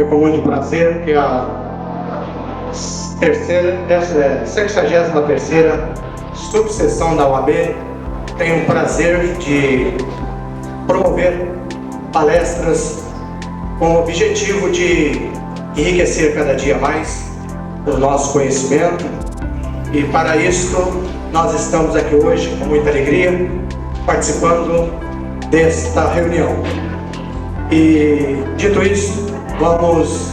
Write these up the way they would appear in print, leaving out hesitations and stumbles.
e com muito prazer que a 63ª subseção da OAB tem o prazer de promover palestras com o objetivo de enriquecer cada dia mais o nosso conhecimento, e para isso nós estamos aqui hoje com muita alegria participando desta reunião. E dito isso, vamos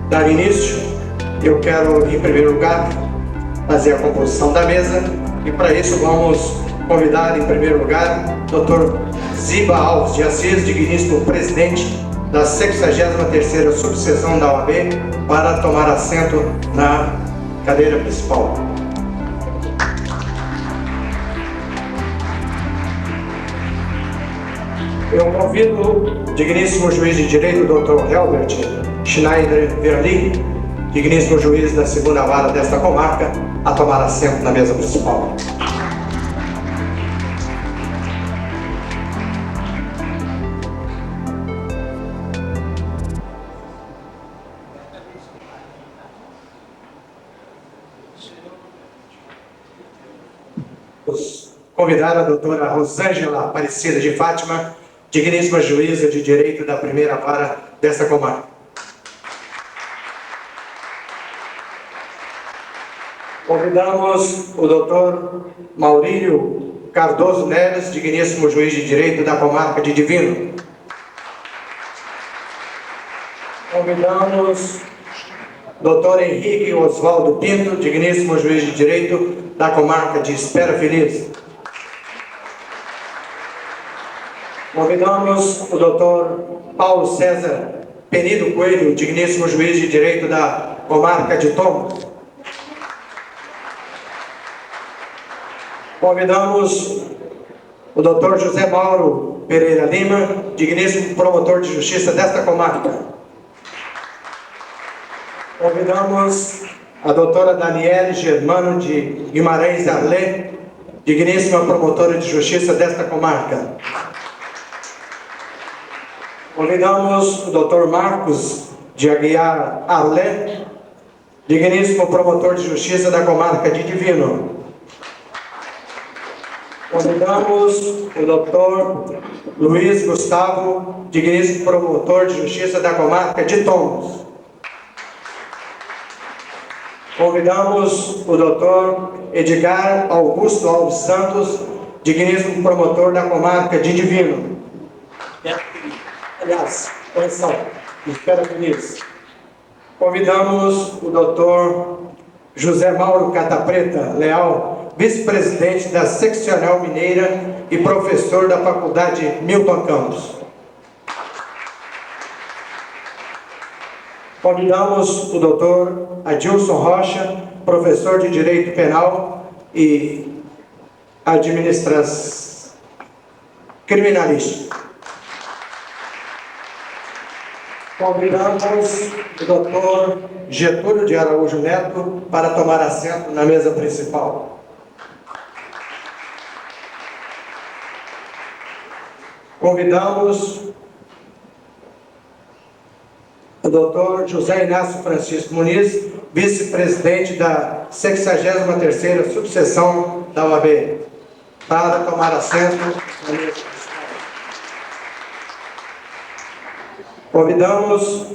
dar início. Eu quero, em primeiro lugar, fazer a composição da mesa, e para isso vamos convidar, em primeiro lugar, o Dr. Ziba Alves de Assis, digníssimo presidente da 63ª subseção da OAB, para tomar assento na cadeira principal. Eu convido o digníssimo juiz de direito, Dr. Helbert Schneider Verli, digníssimo juiz da segunda vara desta comarca, a tomar assento na mesa principal. Convidar a doutora Rosângela Aparecida de Fátima, digníssima juíza de direito da primeira vara desta comarca. Convidamos o doutor Maurílio Cardoso Neves, digníssimo juiz de direito da comarca de Divino. Convidamos o doutor Henrique Oswaldo Pinto, digníssimo juiz de direito da comarca de Espera Feliz. Convidamos o doutor Paulo César Penido Coelho, digníssimo juiz de direito da comarca de Tombos. Convidamos o doutor José Mauro Pereira Lima, digníssimo promotor de justiça desta comarca. Convidamos a doutora Daniele Germano de Guimarães Arlé, digníssima promotora de justiça desta comarca. Convidamos o doutor Marcos de Aguiar Arlé, digníssimo promotor de justiça da comarca de Divino. Convidamos o doutor Luiz Gustavo, digníssimo promotor de justiça da comarca de Tombos. Convidamos o doutor Edgar Augusto Alves Santos, digníssimo promotor da comarca de Divino. Aliás, atenção, Espera Feliz. Convidamos o doutor José Mauro Catapreta Leal, vice-presidente da Seccional Mineira e professor da Faculdade Milton Campos. Convidamos o doutor Adilson Rocha, professor de Direito Penal e Criminalística. Convidamos o doutor Getúlio de Araújo Neto para tomar assento na mesa principal. Convidamos o doutor José Inácio Francisco Muniz, vice-presidente da 63ª subseção da OAB, para tomar assento na mesa principal. Convidamos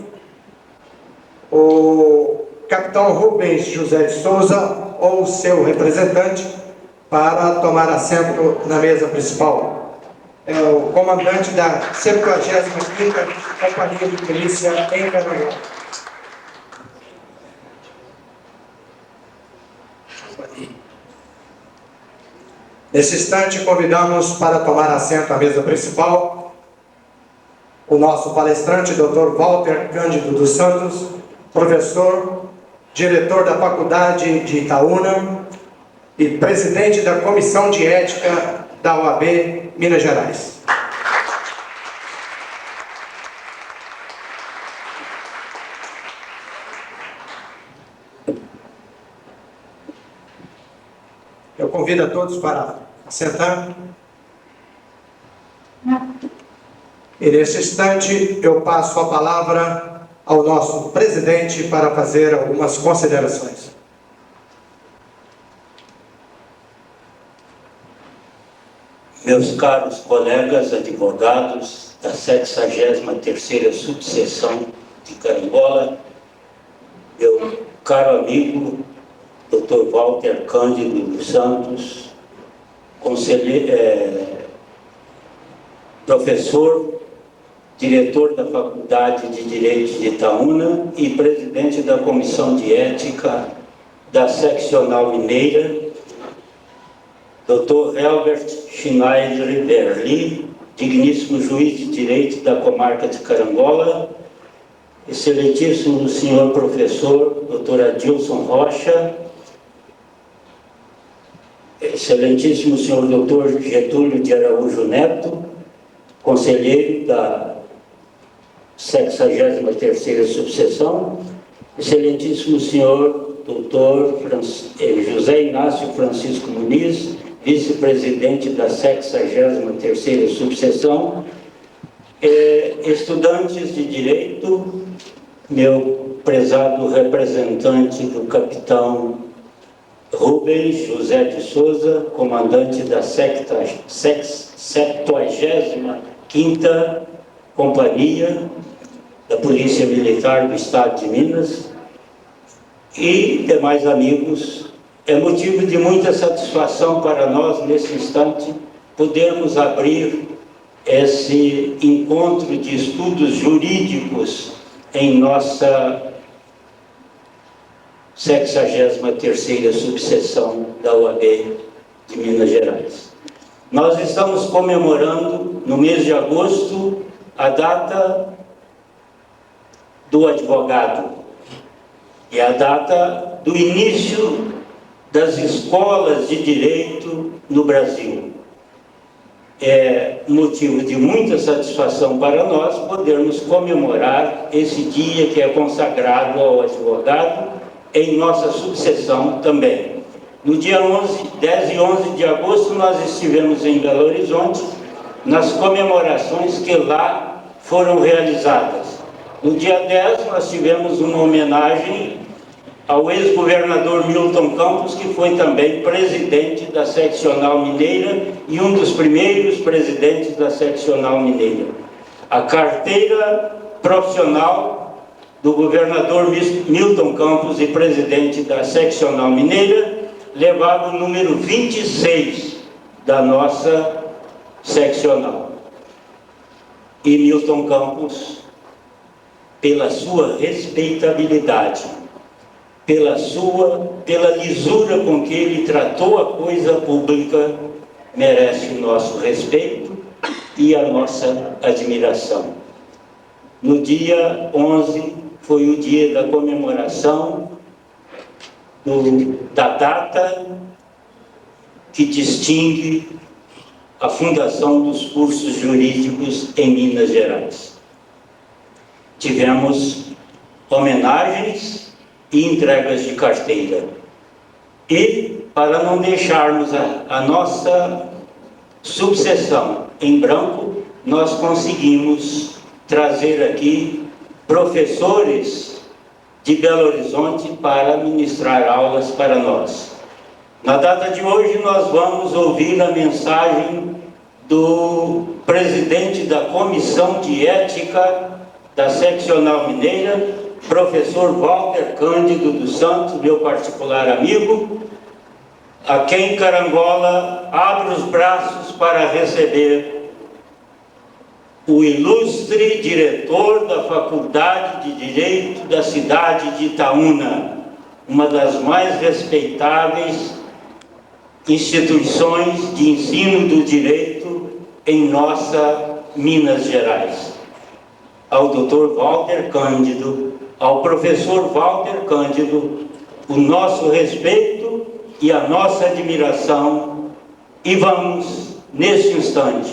o capitão Rubens José de Souza, ou seu representante, para tomar assento na mesa principal. É o comandante da 75ª Companhia de Polícia em Canaã. Nesse instante, convidamos para tomar assento à mesa principal o nosso palestrante, Dr. Walter Cândido dos Santos, professor, diretor da Faculdade de Itaúna e presidente da Comissão de Ética da OAB Minas Gerais. Eu convido a todos para assentar. E nesse instante eu passo a palavra ao nosso presidente para fazer algumas considerações. Meus caros colegas advogados da 63ª subseção de Carangola, meu caro amigo Dr. Walter Cândido dos Santos, professor, diretor da Faculdade de Direito de Itaúna e presidente da Comissão de Ética da Seccional Mineira, Dr. Herbert Schneider Berli, digníssimo juiz de direito da comarca de Carangola, excelentíssimo senhor professor Dr. Adilson Rocha, excelentíssimo senhor Dr. Getúlio de Araújo Neto, conselheiro da 63ª subseção, excelentíssimo senhor Dr. José Inácio Francisco Muniz, vice-presidente da 63ª subseção, estudantes de direito, meu prezado representante do capitão Rubens José de Souza, comandante da 75ª Companhia da Polícia Militar do Estado de Minas e demais amigos. É motivo de muita satisfação para nós, nesse instante, podermos abrir esse encontro de estudos jurídicos em nossa 63ª subseção da OAB de Minas Gerais. Nós estamos comemorando, no mês de agosto, a data do advogado e a data do início das escolas de direito no Brasil. É motivo de muita satisfação para nós podermos comemorar esse dia que é consagrado ao advogado em nossa subseção também. No dia 10 e 11 de agosto nós estivemos em Belo Horizonte nas comemorações que lá foram realizadas. No dia 10 nós tivemos uma homenagem ao ex-governador Milton Campos, que foi também presidente da Seccional Mineira e um dos primeiros presidentes da Seccional Mineira. A carteira profissional do governador Milton Campos e presidente da Seccional Mineira levava o número 26 da nossa seccional. E Milton Campos, pela sua respeitabilidade, pela lisura com que ele tratou a coisa pública, merece o nosso respeito e a nossa admiração. No dia 11 foi o dia da comemoração da data que distingue a fundação dos cursos jurídicos em Minas Gerais. Tivemos homenagens e entregas de carteira. E, para não deixarmos a nossa subseção em branco, nós conseguimos trazer aqui professores de Belo Horizonte para ministrar aulas para nós. Na data de hoje, nós vamos ouvir a mensagem do presidente da Comissão de Ética da Seccional Mineira, professor Walter Cândido dos Santos, meu particular amigo, a quem Carangola abre os braços para receber o ilustre diretor da Faculdade de Direito da cidade de Itaúna, uma das mais respeitáveis instituições de ensino do direito em nossa Minas Gerais. Ao Dr. Walter Cândido, ao professor Walter Cândido, o nosso respeito e a nossa admiração, e vamos, nesse instante,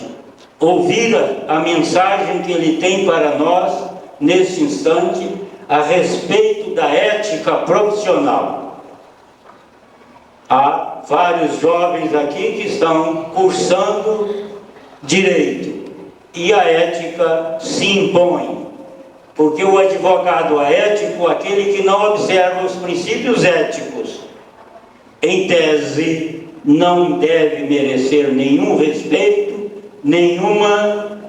ouvir a mensagem que ele tem para nós, nesse instante, a respeito da ética profissional. Há vários jovens aqui que estão cursando direito, e a ética se impõe. porque o advogado ético, aquele que não observa os princípios éticos, em tese, não deve merecer nenhum respeito, nenhuma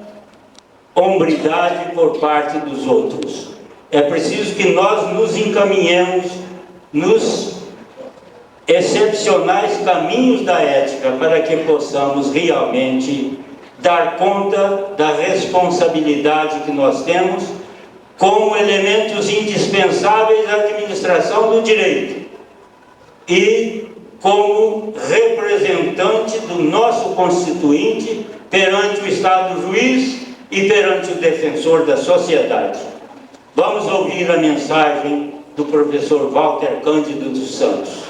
hombridade por parte dos outros. É preciso que nós nos encaminhemos nos excepcionais caminhos da ética para que possamos realmente dar conta da responsabilidade que nós temos como elementos indispensáveis à administração do direito e como representante do nosso constituinte perante o Estado juiz e perante o defensor da sociedade. Vamos ouvir a mensagem do professor Walter Cândido dos Santos.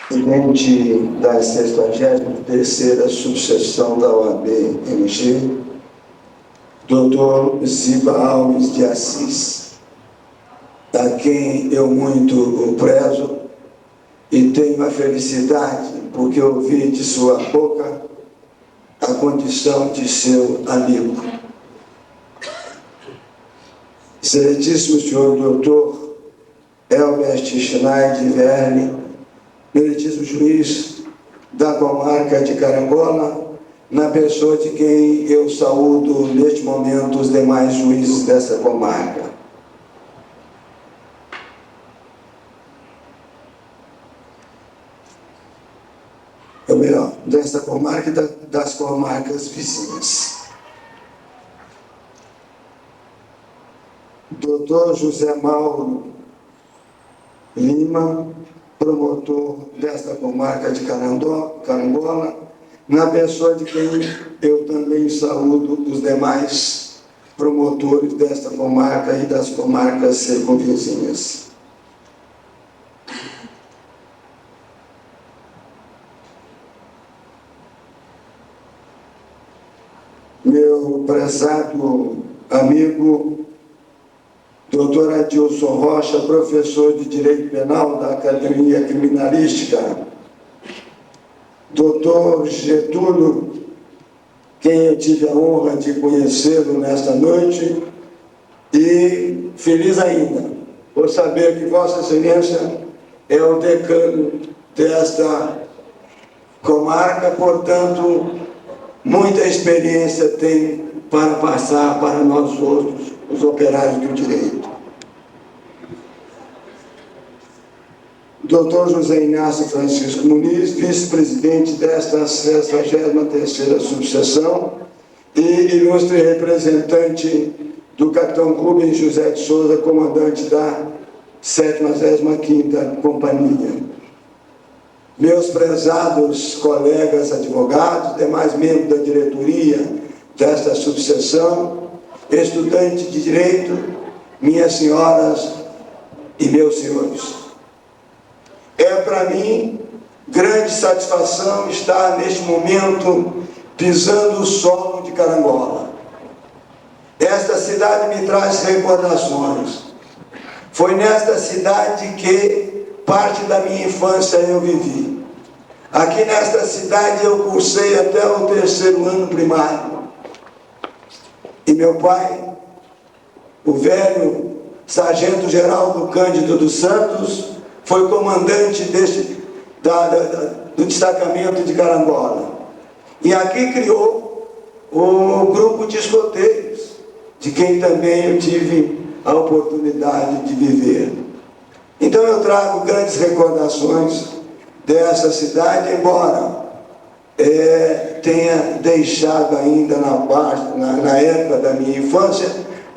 Presidente da 63ª subseção da OAB-MG, Dr. Ziba Alves de Assis, a quem eu muito prezo e tenho a felicidade, porque ouvi de sua boca a condição de seu amigo. Excelentíssimo senhor doutor Elbert Schneider Verle, meritíssimo juiz da comarca de Carangola, na pessoa de quem eu saúdo neste momento os demais juízes dessa comarca. Ou melhor, dessa comarca e das comarcas vizinhas. Doutor José Mauro Lima, promotor desta comarca de Carangola, na pessoa de quem eu também saúdo os demais promotores desta comarca e das comarcas circunvizinhas. Meu prezado amigo Dr. Adilson Rocha, professor de Direito Penal da Academia Criminalística, Dr. Getúlio, quem eu tive a honra de conhecê-lo nesta noite, e feliz ainda por saber que Vossa Excelência é o decano desta comarca, portanto, muita experiência tem para passar para nós outros, os operários do direito. Dr. José Inácio Francisco Muniz, vice-presidente desta 63ª subseção e ilustre representante do capitão Rubens José de Souza, comandante da 75ª Companhia. Meus prezados colegas advogados, demais membros da diretoria desta subseção, estudantes de direito, minhas senhoras e meus senhores. É para mim grande satisfação estar neste momento pisando o solo de Carangola. Esta cidade me traz recordações. Foi nesta cidade que parte da minha infância eu vivi. Aqui nesta cidade eu cursei até o 3º ano primário. E meu pai, o velho sargento Geraldo Cândido dos Santos, foi comandante do destacamento de Carangola. E aqui criou o grupo de escoteiros, de quem também eu tive a oportunidade de viver. Então eu trago grandes recordações dessa cidade, embora tenha deixado ainda na época da minha infância,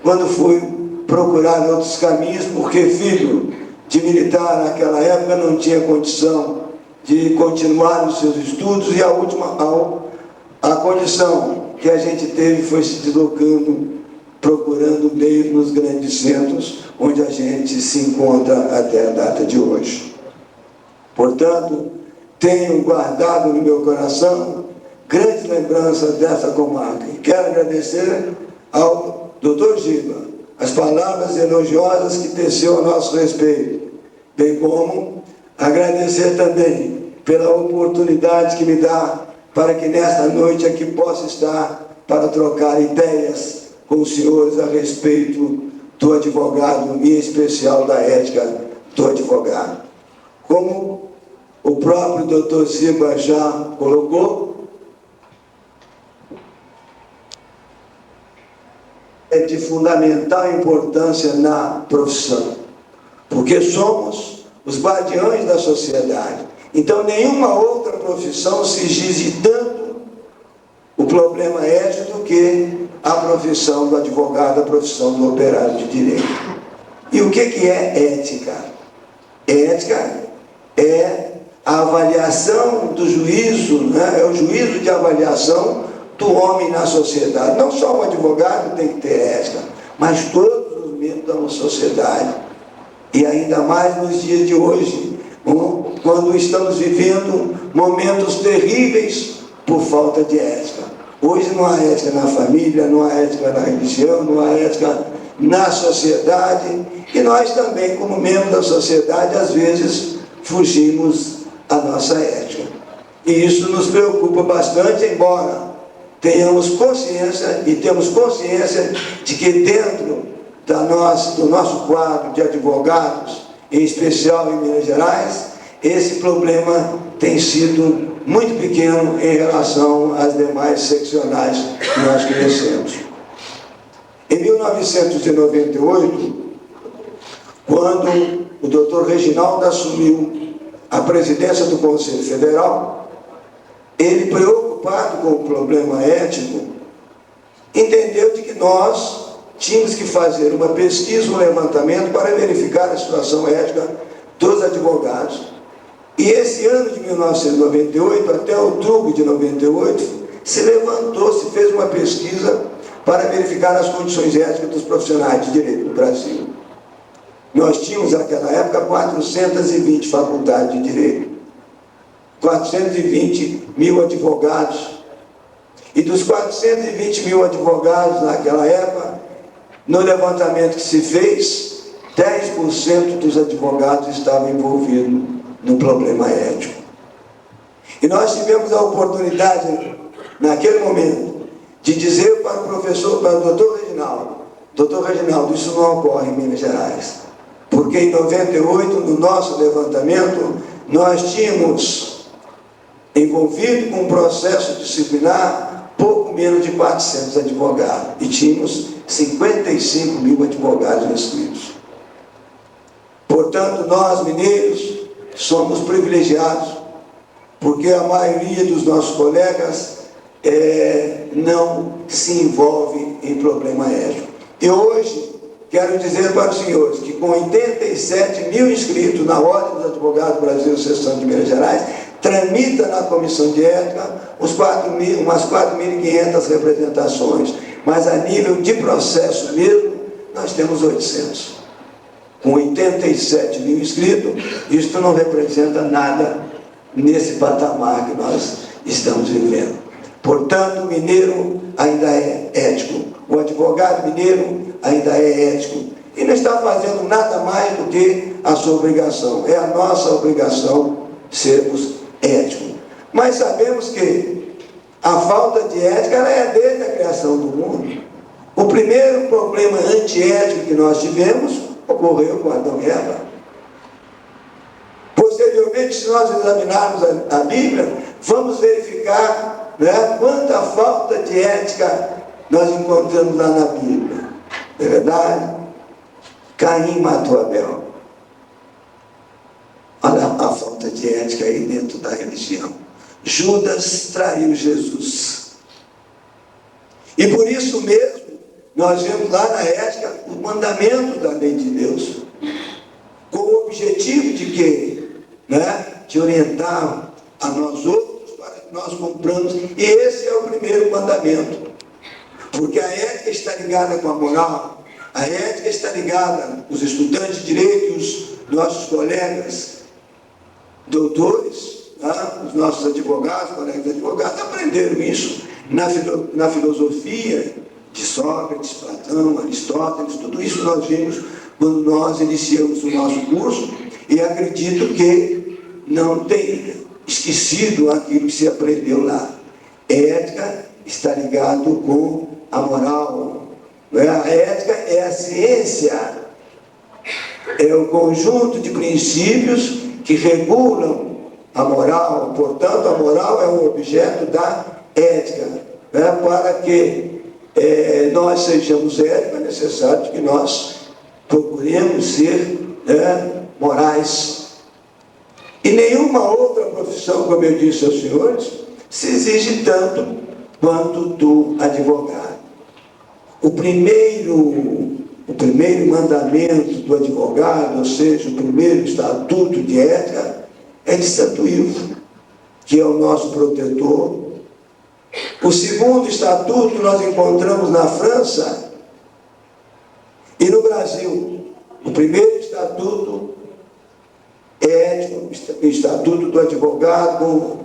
quando fui procurar outros caminhos, porque filho de militar naquela época não tinha condição de continuar os seus estudos, e a condição que a gente teve foi se deslocando, procurando meios nos grandes centros, onde a gente se encontra até a data de hoje. Portanto, tenho guardado no meu coração grandes lembranças dessa comarca. E quero agradecer ao Dr. Giba as palavras elogiosas que teceu a nosso respeito, bem como agradecer também pela oportunidade que me dá para que nesta noite aqui possa estar para trocar ideias com os senhores a respeito do advogado, e em especial da ética do advogado. Como o próprio doutor Silva já colocou, é de fundamental importância na profissão, porque somos os guardiões da sociedade. Então, nenhuma outra profissão se exige tanto o problema ético do que a profissão do advogado, a profissão do operário de direito. E o que é ética? Ética é a avaliação do juízo, né? É o juízo de avaliação do homem na sociedade. Não só o advogado tem que ter ética, mas todos os membros da sociedade. E ainda mais nos dias de hoje, quando estamos vivendo momentos terríveis por falta de ética. Hoje não há ética na família, não há ética na religião, não há ética na sociedade. E nós também, como membros da sociedade, às vezes fugimos à nossa ética. E isso nos preocupa bastante, embora tenhamos consciência, e temos consciência de que dentro do nosso quadro de advogados, em especial em Minas Gerais, esse problema tem sido muito pequeno em relação às demais seccionais que nós conhecemos. Em 1998, quando o doutor Reginaldo assumiu a presidência do Conselho Federal, ele, preocupado com o problema ético, entendeu de que nós tínhamos que fazer uma pesquisa, um levantamento para verificar a situação ética dos advogados. E esse ano de 1998, até outubro de 98, se levantou, se fez uma pesquisa para verificar as condições éticas dos profissionais de direito no Brasil. Nós tínhamos, naquela época, 420 faculdades de direito, 420 mil advogados. E dos 420 mil advogados naquela época, no levantamento que se fez, 10% dos advogados estavam envolvidos no problema ético. E nós tivemos a oportunidade, naquele momento, de dizer para o professor, para o doutor Reginaldo, isso não ocorre em Minas Gerais, porque em 98, no nosso levantamento, nós tínhamos envolvido com um processo disciplinar pouco menos de 400 advogados, e tínhamos 55 mil advogados inscritos. Portanto, nós, mineiros, somos privilegiados, porque a maioria dos nossos colegas não se envolve em problema ético. E hoje, quero dizer para os senhores que com 87 mil inscritos na Ordem dos Advogados do Brasil, Seção de Minas Gerais, tramita na Comissão de Ética umas 4.500 representações, mas a nível de processo mesmo, nós temos 800. Com 87 mil inscritos, isto não representa nada nesse patamar que nós estamos vivendo. Portanto, o mineiro ainda é ético, o advogado mineiro ainda é ético, e não está fazendo nada mais do que a sua obrigação. É a nossa obrigação sermos éticos. Mas sabemos que a falta de ética ela é desde a criação do mundo. O primeiro problema antiético que nós tivemos ocorreu com Adão e Eva. Posteriormente, se nós examinarmos a Bíblia, vamos verificar, né, quanta falta de ética nós encontramos lá na Bíblia. Não é verdade? Caim matou Abel. Olha a falta de ética aí dentro da religião. Judas traiu Jesus. E por isso mesmo, nós vemos lá na ética o mandamento da lei de Deus, com o objetivo de quê? Né? De orientar a nós outros para que nós cumpramos. E esse é o primeiro mandamento, porque a ética está ligada com a moral, a ética está ligada, os estudantes de direito, os nossos colegas doutores, tá? Os nossos advogados, colegas advogados, aprenderam isso na filosofia de Sócrates, Platão, Aristóteles. Tudo isso nós vimos quando nós iniciamos o nosso curso, e acredito que não tenha esquecido aquilo que se aprendeu lá. Ética está ligado com a moral. Não é? A ética é a ciência, é o conjunto de princípios que regulam a moral. Portanto, a moral é um objeto da ética. Não é? Para que nós sejamos éticos, é necessário que nós procuremos ser morais. E nenhuma outra profissão, como eu disse aos senhores, se exige tanto quanto do advogado. O primeiro mandamento do advogado, ou seja, o primeiro estatuto de ética, é de Santo Ilvo, que é o nosso protetor. O segundo estatuto nós encontramos na França e no Brasil. O primeiro estatuto ético, o estatuto do advogado com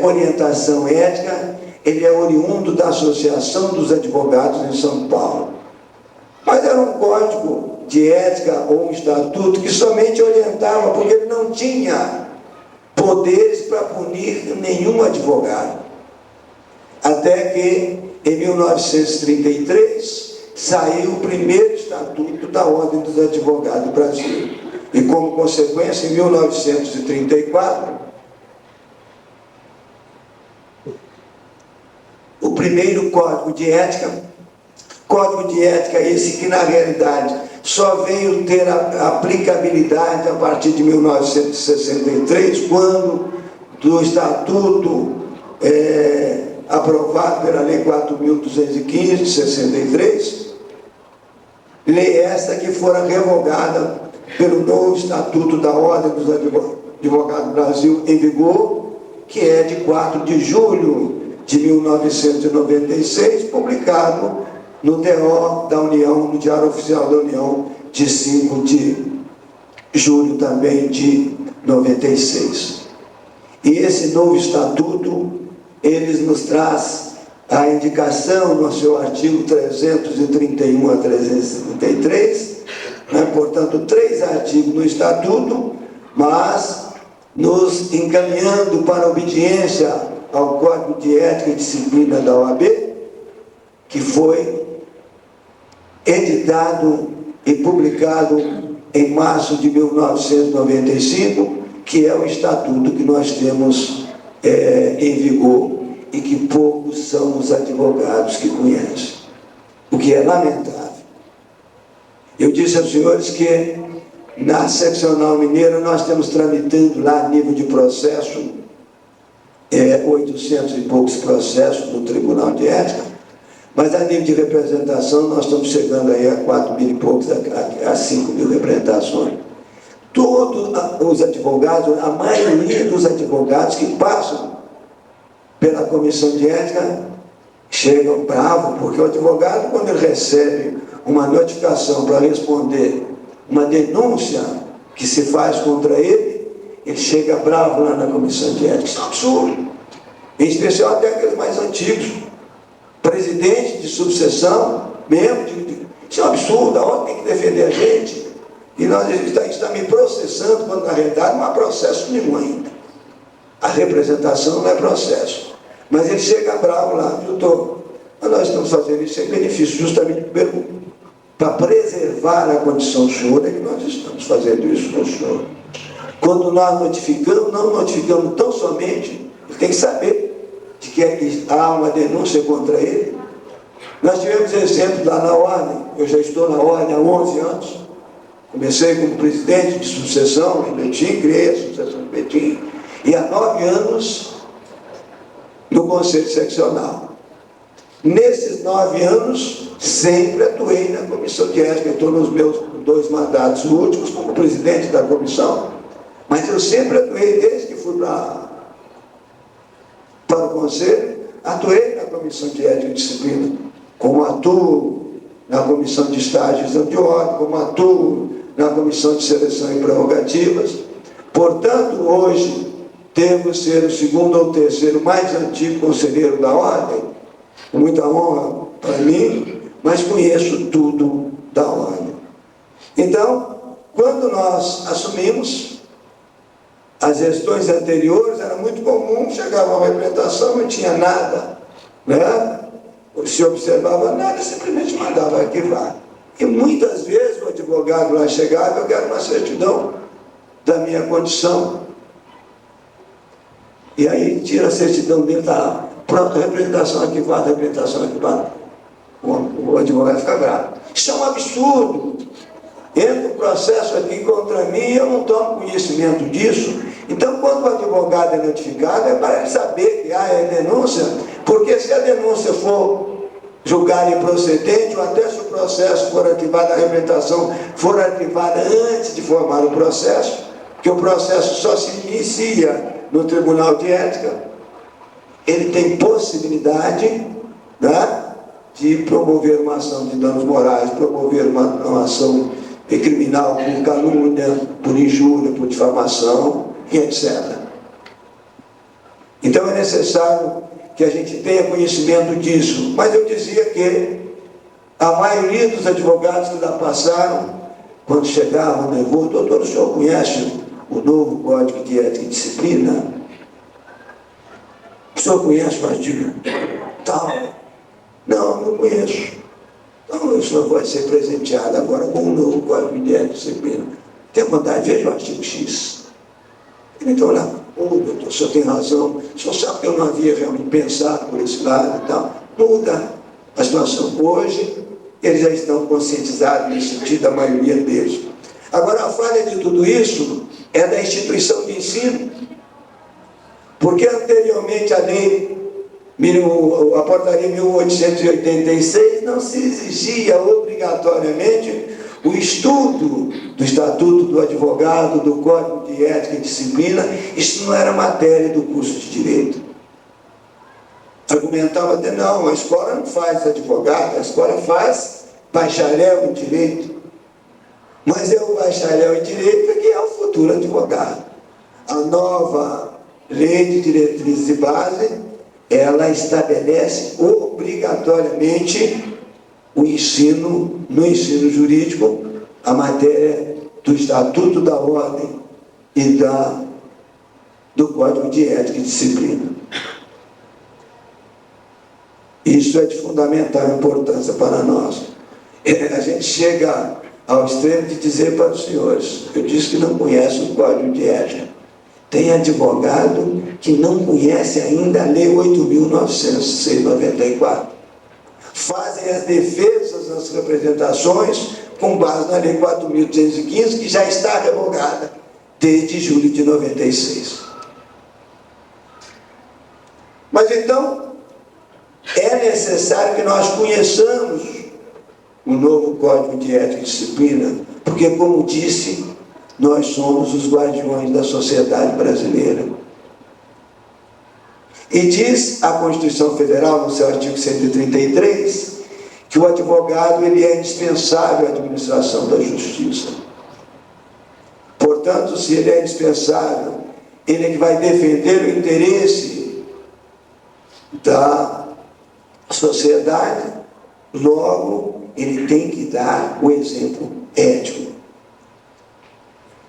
orientação ética, ele é oriundo da Associação dos Advogados em São Paulo. Mas era um código de ética ou um estatuto que somente orientava, porque ele não tinha poderes para punir nenhum advogado. Até que, em 1933, saiu o primeiro estatuto da Ordem dos Advogados do Brasil. E, como consequência, em 1934, o primeiro código de ética esse que, na realidade, só veio ter a aplicabilidade a partir de 1963, quando do estatuto aprovado pela Lei 4.215, de 63, lei esta que fora revogada pelo novo Estatuto da Ordem dos Advogados do Brasil em vigor, que é de 4 de julho de 1996, publicado no DO da União, no Diário Oficial da União, de 5 de julho também de 96. E esse novo Estatuto, ele nos traz a indicação no seu artigo 331 a 333, portanto, 3 artigos no Estatuto, mas nos encaminhando para a obediência ao Código de Ética e Disciplina da OAB, que foi editado e publicado em março de 1995, que é o Estatuto que nós temos em vigor e que poucos são os advogados que conhecem, o que é lamentável. Eu disse aos senhores que na seccional mineira nós estamos tramitando lá a nível de processo 800 e poucos processos no Tribunal de Ética, mas a nível de representação nós estamos chegando aí a 4 mil e poucos, a 5 mil representações. Todos os advogados, a maioria dos advogados que passam pela comissão de ética chegam bravos, porque o advogado, quando ele recebe uma notificação para responder uma denúncia que se faz contra ele, ele chega bravo lá na comissão de ética. Isso é um absurdo. Em especial até aqueles mais antigos, presidente de subseção, membro de... Isso é um absurdo, a ordem tem que defender a gente. E nós está me processando, quando na realidade não há processo nenhum ainda. A representação não é processo. Mas ele chega bravo lá, doutor, nós estamos fazendo isso em benefício justamente para preservar a condição do senhor, é que nós estamos fazendo isso com o senhor. Quando nós notificamos, não notificamos tão somente, ele tem que saber de que há uma denúncia contra ele. Nós tivemos exemplo lá na ordem, eu já estou na ordem há 11 anos, comecei como presidente de subseção em Betim, criei a subseção de Betim, e há 9 anos no Conselho Seccional. Nesses 9 anos, sempre atuei na comissão de ética. Estou nos meus 2 mandatos últimos como presidente da comissão, mas eu sempre atuei, desde que fui para o Conselho, atuei na comissão de ética e disciplina, como atuo na comissão de estágios de ordem, como atuo na comissão de seleção e prerrogativas. Portanto, hoje, devo ser o 2º ou 3º mais antigo conselheiro da ordem, com muita honra para mim, mas conheço tudo da ordem. Então, quando nós assumimos, As gestões anteriores era muito comum, chegava uma representação, não tinha nada, né? Se observava nada, simplesmente mandava arquivar. E muitas vezes o advogado lá chegava, eu quero uma certidão da minha condição. E aí tira a certidão dele, está lá, pronto, representação arquivada, representação arquivada. O advogado fica bravo. Isso é um absurdo. Entra um processo aqui contra mim e eu não tomo conhecimento disso. Então, quando o advogado é notificado, é para ele saber que há denúncia, porque se a denúncia for julgada improcedente, ou até se o processo for arquivado, a representação for arquivada antes de formar o processo, que o processo só se inicia no Tribunal de Ética, ele tem possibilidade, né, de promover uma ação de danos morais, promover uma ação criminal por calúnia, por injúria, por difamação, e etc. Então é necessário que a gente tenha conhecimento disso. Mas eu dizia que a maioria dos advogados que lá passaram, quando chegavam, levou, doutor, o senhor conhece o novo Código de Ética e Disciplina? O senhor conhece o artigo tal? Não, não conheço. Então o senhor vai ser presenteado agora com um novo Código de Ética e Disciplina. Tem vontade, veja o artigo X. Então lá, doutor, o senhor tem razão, o senhor sabe que eu não havia realmente pensado por esse lado e tal. Muda a situação. Hoje, eles já estão conscientizados nesse sentido, a maioria deles. Agora, a falha de tudo isso é da instituição de ensino, porque anteriormente a lei, a portaria 1886, não se exigia obrigatoriamente o estudo do Estatuto do Advogado, do Código de Ética e Disciplina. Isso não era matéria do curso de Direito. Argumentava até, não, a escola não faz advogado, a escola faz bacharel em Direito. Mas é o bacharel em Direito que é o futuro advogado. A nova Lei de Diretrizes e Base, ela estabelece obrigatoriamente o ensino, no ensino jurídico, a matéria do Estatuto da Ordem e do Código de Ética e Disciplina. Isso é de fundamental importância para nós. A gente chega ao extremo de dizer para os senhores, eu disse que não conhece o Código de Ética. Tem advogado que não conhece ainda a Lei 8.994. Fazem as defesas, as representações, com base na Lei 4.215, que já está revogada desde julho de 96. Mas então, é necessário que nós conheçamos o novo Código de Ética e Disciplina, porque, como disse, nós somos os guardiões da sociedade brasileira. E diz a Constituição Federal, no seu artigo 133, que o advogado ele é indispensável à administração da justiça. Portanto, se ele é indispensável, ele é que vai defender o interesse da sociedade, logo, ele tem que dar o exemplo ético.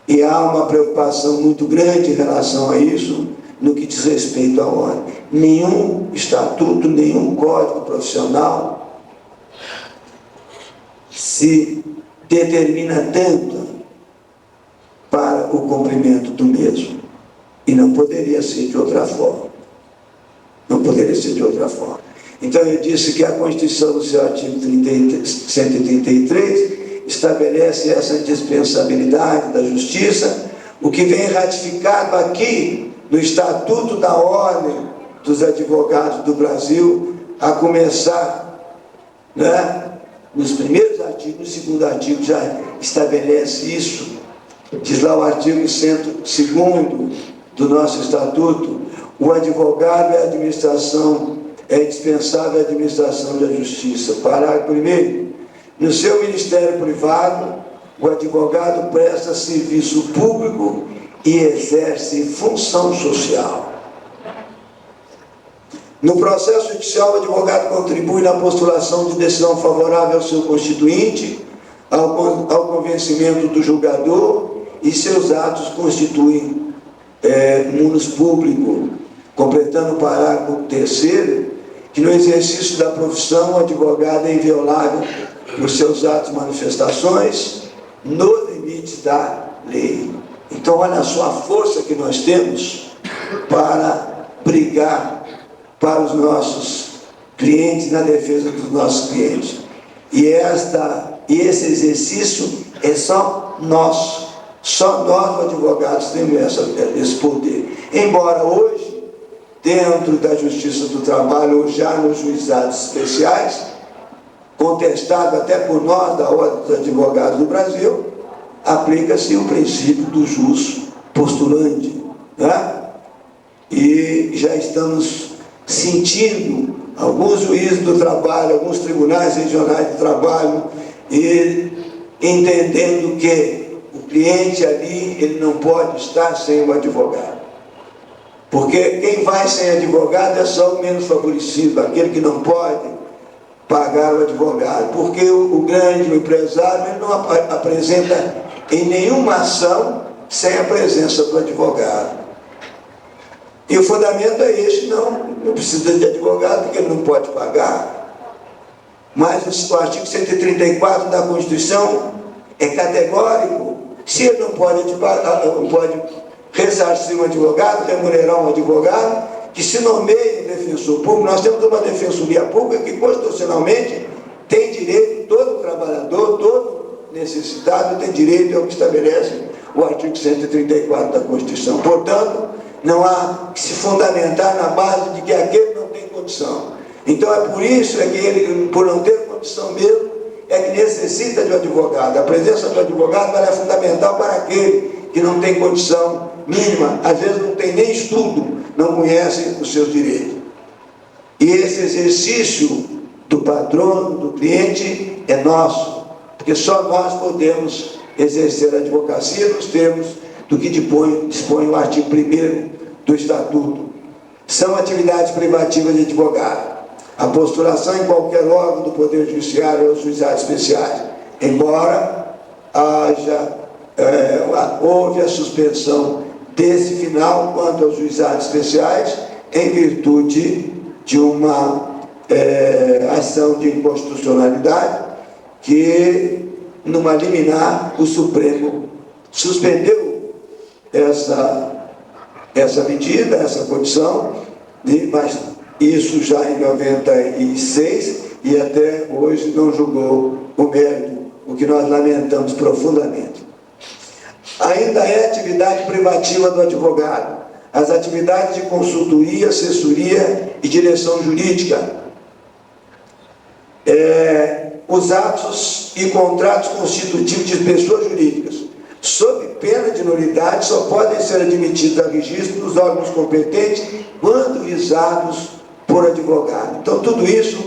E há uma preocupação muito grande em relação a isso, no que diz respeito à ordem. Nenhum estatuto, nenhum código profissional se determina tanto para o cumprimento do mesmo. E não poderia ser de outra forma. Não poderia ser de outra forma. Então eu disse que a Constituição, no seu artigo 133, estabelece essa indispensabilidade da justiça, o que vem ratificado aqui no Estatuto da Ordem dos Advogados do Brasil, a começar, né, nos primeiros artigos, no segundo artigo já estabelece isso. Diz lá o artigo 102º do nosso Estatuto: o advogado é indispensável à administração da justiça. Parágrafo 1º. No seu ministério privado, o advogado presta serviço público e exerce função social. No processo judicial, o advogado contribui na postulação de decisão favorável ao seu constituinte, ao convencimento do julgador, e seus atos constituem munus público, completando o parágrafo 3º, que no exercício da profissão o advogado é inviolável por seus atos e manifestações no limite da lei. Então, olha só a força que nós temos para brigar para os nossos clientes, na defesa dos nossos clientes. E esse exercício é só nosso. Só nós, advogados, temos esse poder. Embora hoje, dentro da Justiça do Trabalho, ou já nos juizados especiais, contestado até por nós, da Ordem dos Advogados do Brasil, aplica-se o princípio do jus postulante, né? E já estamos sentindo alguns juízes do trabalho, alguns tribunais regionais de trabalho, e entendendo que o cliente ali, ele não pode estar sem o advogado. Porque quem vai sem advogado é só o menos favorecido, aquele que não pode pagar o advogado. Porque o grande, o empresário, ele não apresenta em nenhuma ação sem a presença do advogado. E o fundamento é esse: não precisa de advogado porque ele não pode pagar. Mas o artigo 134 da Constituição é categórico. Se ele não pode ressarcir um advogado, remunerar um advogado, que se nomeie um defensor público. Nós temos uma defensoria pública que constitucionalmente tem direito, todo trabalhador, todo necessitado tem direito ao que estabelece o artigo 134 da Constituição. Portanto, não há que se fundamentar na base de que aquele não tem condição. Então é por isso que ele, por não ter condição mesmo, é que necessita de um advogado. A presença do advogado é fundamental para aquele que não tem condição mínima, às vezes não tem nem estudo, não conhece os seus direitos. E esse exercício do patrono, do cliente, é nosso, porque só nós podemos exercer a advocacia nos termos do que dispõe o artigo 1º do Estatuto. São atividades privativas de advogado. A postulação em qualquer órgão do Poder Judiciário ou juizados especiais, embora houve a suspensão desse final quanto aos juizados especiais, em virtude de uma ação de inconstitucionalidade que, numa liminar, o Supremo suspendeu essa medida, essa condição, mas isso já em 96, e até hoje não julgou o mérito, o que nós lamentamos profundamente. Ainda é atividade privativa do advogado as atividades de consultoria, assessoria e direção jurídica, os atos e contratos constitutivos de pessoas jurídicas, sob pena de nulidade, só podem ser admitidos a registro dos órgãos competentes quando visados por advogado. Então, tudo isso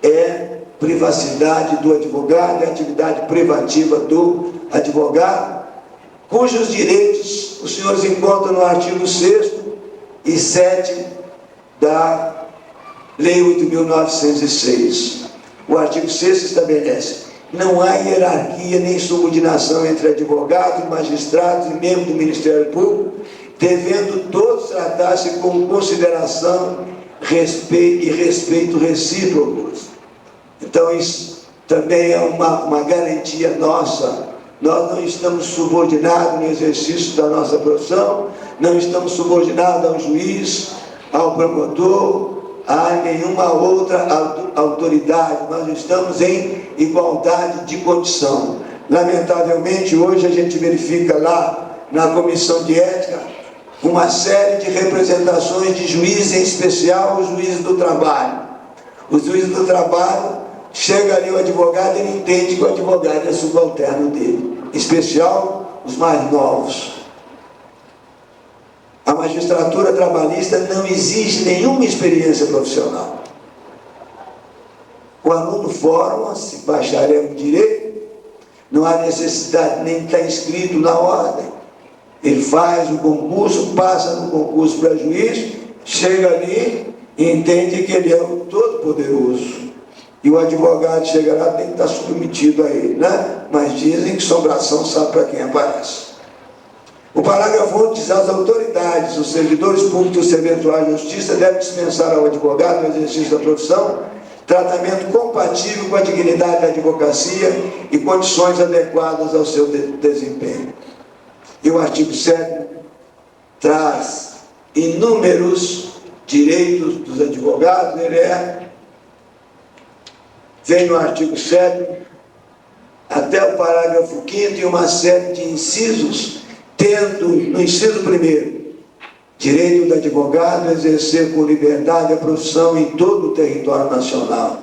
é privacidade do advogado, é atividade privativa do advogado, cujos direitos os senhores encontram no artigo 6º e 7º da Lei 8.906. O artigo 6º estabelece: não há hierarquia nem subordinação entre advogados, magistrados e membros do Ministério Público, devendo todos tratar-se com consideração e respeito recíprocos. Então, isso também é uma garantia nossa. Nós não estamos subordinados no exercício da nossa profissão, não estamos subordinados ao juiz, ao promotor, a nenhuma outra autoridade. Nós estamos em igualdade de condição. Lamentavelmente, hoje a gente verifica lá na Comissão de Ética uma série de representações de juízes, em especial os juízes do trabalho. Os juízes do trabalho, chega ali o advogado, ele entende que o advogado é subalterno dele, em especial os mais novos. A magistratura trabalhista não exige nenhuma experiência profissional. O aluno forma-se bacharel em direito, não há necessidade nem de estar inscrito na ordem. Ele faz o concurso, passa no concurso para juiz, chega ali e entende que ele é o todo-poderoso. E o advogado chega lá, tem que estar submetido a ele, né? Mas dizem que assombração sabe para quem aparece. O parágrafo 11 diz: as autoridades, os servidores públicos e os servidores da justiça devem dispensar ao advogado no exercício da profissão tratamento compatível com a dignidade da advocacia e condições adequadas ao seu desempenho. E o artigo 7 traz inúmeros direitos dos advogados. Vem no artigo 7 até o parágrafo 5º e uma série de incisos, tendo no inciso 1º direito do advogado a exercer com liberdade a profissão em todo o território nacional,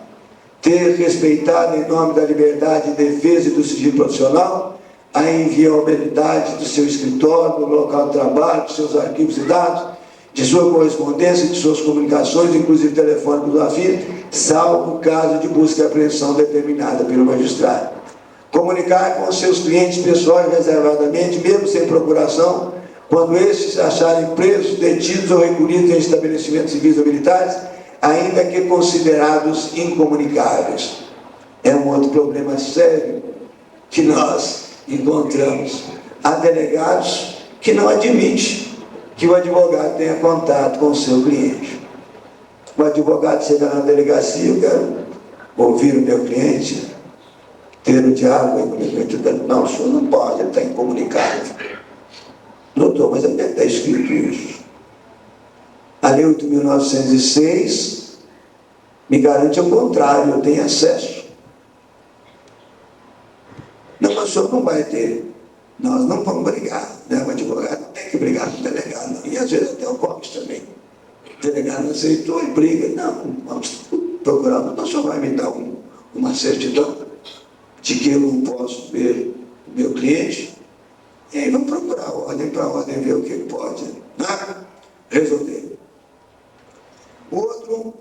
ter respeitado em nome da liberdade, defesa e do sigilo profissional a inviolabilidade do seu escritório, do local de trabalho, de seus arquivos e dados, de sua correspondência, de suas comunicações, inclusive telefônicos ou afins, salvo caso de busca e apreensão determinada pelo magistrado. Comunicar com seus clientes pessoais reservadamente, mesmo sem procuração, quando estes se acharem presos, detidos ou recolhidos em estabelecimentos civis ou militares, ainda que considerados incomunicáveis. É um outro problema sério que nós encontramos. Há delegados que não admitem que o advogado tenha contato com o seu cliente. O advogado chega na delegacia: eu quero ouvir o meu cliente, ter um diálogo com o meu cliente. Não, o senhor não pode, ele está incomunicável. Doutor, mas onde é que está escrito isso? A Lei 8.906 me garante o contrário, eu tenho acesso. Não, mas o senhor não vai ter. Nós não vamos brigar, né? O advogado não tem que brigar com o delegado, não. E às vezes até o COPS também. O delegado não aceitou e briga. Não, vamos procurar. Então o senhor vai me dar uma certidão de que eu não posso ver o meu cliente? E aí vamos procurar a ordem, para a ordem ver o que pode, né, resolver. O outro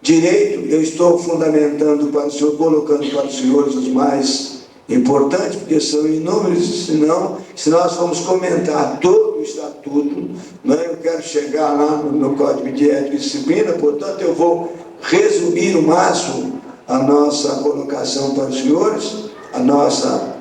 direito, eu estou fundamentando para o senhor, colocando para os senhores os mais importantes, porque são inúmeros, senão, se nós formos comentar todo o estatuto, né, eu quero chegar lá no Código de Ética e Disciplina, portanto eu vou resumir o máximo a nossa colocação para os senhores, a nossa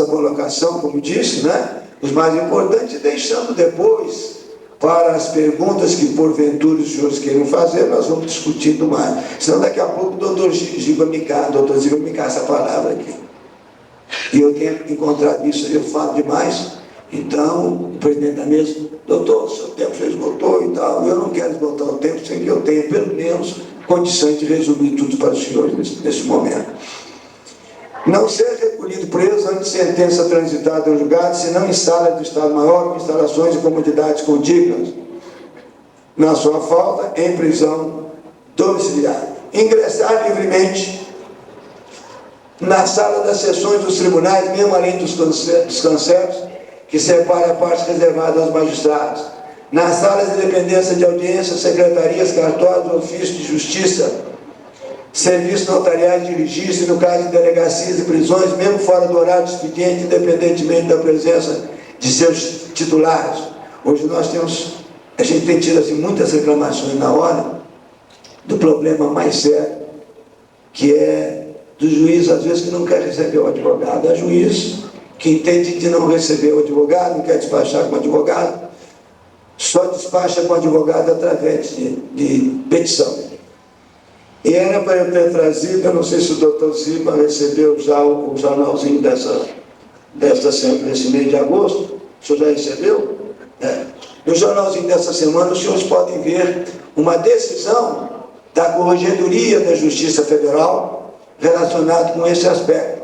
colocação, como disse, né? Os mais importantes, deixando depois para as perguntas que porventura os senhores queiram fazer, nós vamos discutindo mais. Senão daqui a pouco o doutor Giba me caça a palavra aqui. E eu tenho encontrado isso, eu falo demais. Então, o presidente da mesa: doutor, o seu tempo já esgotou e tal. Eu não quero esgotar o tempo sem que eu tenha, pelo menos, condições de resumir tudo para os senhores nesse momento. Não ser recolhido preso antes de sentença transitada em julgado, senão em sala do Estado-Maior, com instalações e comodidades condignas, na sua falta, em prisão domiciliar. Ingressar livremente na sala das sessões dos tribunais, mesmo além dos cancelos, que separa a parte reservada aos magistrados. Nas salas de dependência de audiência, secretarias, cartórios, ofícios de justiça, serviços notariais de registro, no caso de delegacias e prisões, mesmo fora do horário de expediente, independentemente da presença de seus titulares. Hoje a gente tem tido assim, muitas reclamações na hora do problema mais sério, que é do juiz, às vezes, que não quer receber o advogado. Há juiz que entende de não receber o advogado, não quer despachar com o advogado, só despacha com o advogado através de petição. E era para eu ter trazido, eu não sei se o doutor Ziba recebeu já o jornalzinho dessa semana, desse mês de agosto. O senhor já recebeu? No jornalzinho dessa semana, os senhores podem ver uma decisão da Corregedoria da Justiça Federal relacionada com esse aspecto